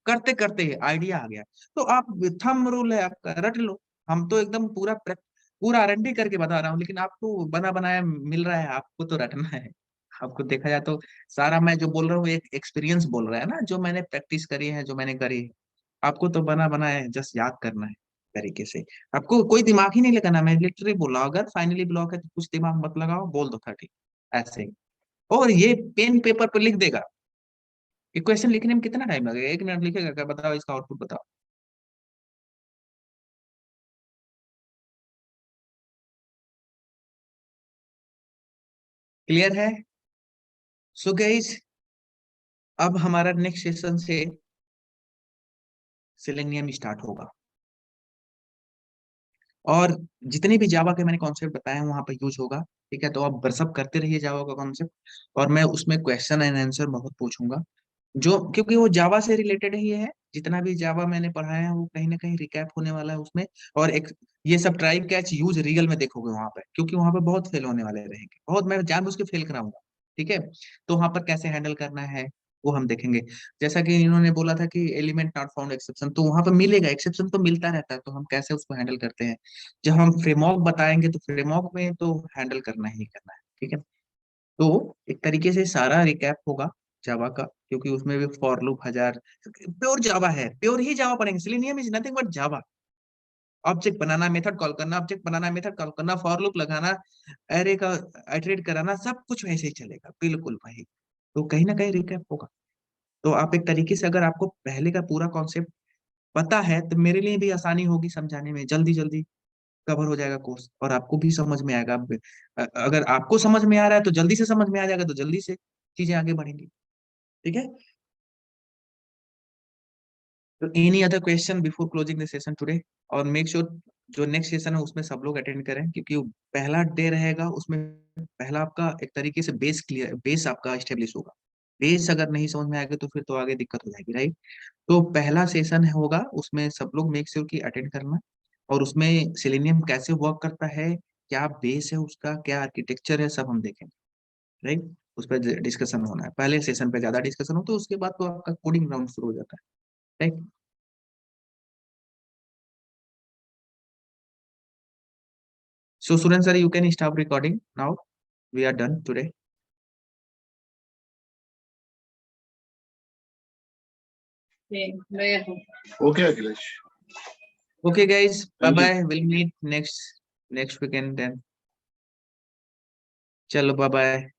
करते करते आइडिया आ गया। तो आप, थंब रूल है आपका, रट लो। हम तो एकदम पूरा आरएनडी करके बता रहा हूँ, लेकिन आपको बना बनाया मिल रहा है, आपको तो रटना है। आपको देखा जाए तो सारा मैं जो बोल रहा हूँ एक एक्सपीरियंस बोल रहा है ना, जो मैंने प्रैक्टिस करी है, जो मैंने करी है। आपको तो बना बनाया जस्ट याद करना है तरीके से। आपको कोई दिमाग ही नहीं लगाना, मैं लिटरली बोला, अगर फाइनली ब्लॉक है तो कुछ दिमाग मत लगाओ, बोल दो 30 ऐसे ही। और ये पेन पेपर पर लिख देगा। इक्वेशन लिखने में कितना टाइम लगेगा? 1 मिनट लिखेगा क्या? बताओ, इसका आउटपुट बताओ। क्लियर है? सो गाइस, अब हमारा नेक्स्ट सेशन से सेलेनियम स्टार्ट होगा, और जितने भी जावा के मैंने कॉन्सेप्ट बताए हैं वहां पर यूज होगा। ठीक है, तो आप ब्रसअप करते रहिए जावा का कॉन्सेप्ट, और मैं उसमें क्वेश्चन एंड आंसर बहुत पूछूंगा, जो क्योंकि वो जावा से रिलेटेड ही है। जितना भी जावा मैंने पढ़ाया है वो कहीं ना कहीं रिकैप होने वाला है उसमें। और एक ये सब ट्राई कैच यूज रियल में देखोगे वहां पर, क्योंकि वहां पर बहुत फेल होने वाले रहेंगे, बहुत मैं जानबूझ के फेल कराऊंगा। ठीक है, तो वहां पर कैसे हैंडल करना है वो हम देखेंगे। जैसा कि इन्होंने बोला था कि एलिमेंट नॉट फाउंड एक्सेप्शन, तो वहां पर मिलेगा, एक्सेप्शन तो मिलता रहता है, तो हम कैसे उसको हैंडल करते हैं। जब हम फ्रेमवर्क बताएंगे तो फ्रेमवर्क में तो हैंडल करना ही करना है। ठीक है, तो एक तरीके से सारा रिकैप होगा जावा का, क्योंकि उसमें भी फॉर लूप 1000 प्योर जावा है, प्योर ही जावा पढ़ेंगे। Selenium is nothing but Java. Object banana, method call करना, ऑब्जेक्ट बनाना, मेथड कॉल करना, फॉर लूप लगाना, एरे का इटरेट कराना, सब कुछ वैसे ही चलेगा बिल्कुल भाई। तो कहीं ना कहीं रिकैप होगा। तो आप एक तरीके से, अगर आपको पहले का पूरा कॉन्सेप्ट पता है तो मेरे लिए भी आसानी होगी समझाने में, जल्दी जल्दी कवर हो जाएगा कोर्स, और आपको भी समझ में आएगा। अगर आपको समझ में आ रहा है तो जल्दी से समझ में आ जाएगा, तो जल्दी से चीजें आगे बढ़ेंगी। ठीक है, तो any other question before closing the session today? और मेक श्योर जो नेक्स्ट सेशन है उसमें सब लोग अटेंड करें, क्योंकि वो पहला डे रहेगा, उसमें पहला आपका एक तरीके से बेस क्लियर, बेस आपका स्टेब्लिश होगा। बेस अगर नहीं समझ में आएगा तो फिर तो आगे दिक्कत हो जाएगी, राइट। तो पहला सेशन होगा, उसमें सब लोग मेक श्योर की अटेंड करना, और उसमें सेलेनियम कैसे वर्क करता है, क्या बेस है उसका, क्या आर्किटेक्चर है, सब हम देखेंगे, राइट। उस पर डिस्कशन होना है, पहले सेशन पे ज्यादा डिस्कशन हो, तो उसके बाद तो आपका कोडिंग राउंड शुरू हो जाता है, right. So Suren sir, you can stop recording now. We are done today. Okay, Akhilesh. Okay, guys. Bye Thank you. bye. We'll meet next weekend then. Chalo, bye bye.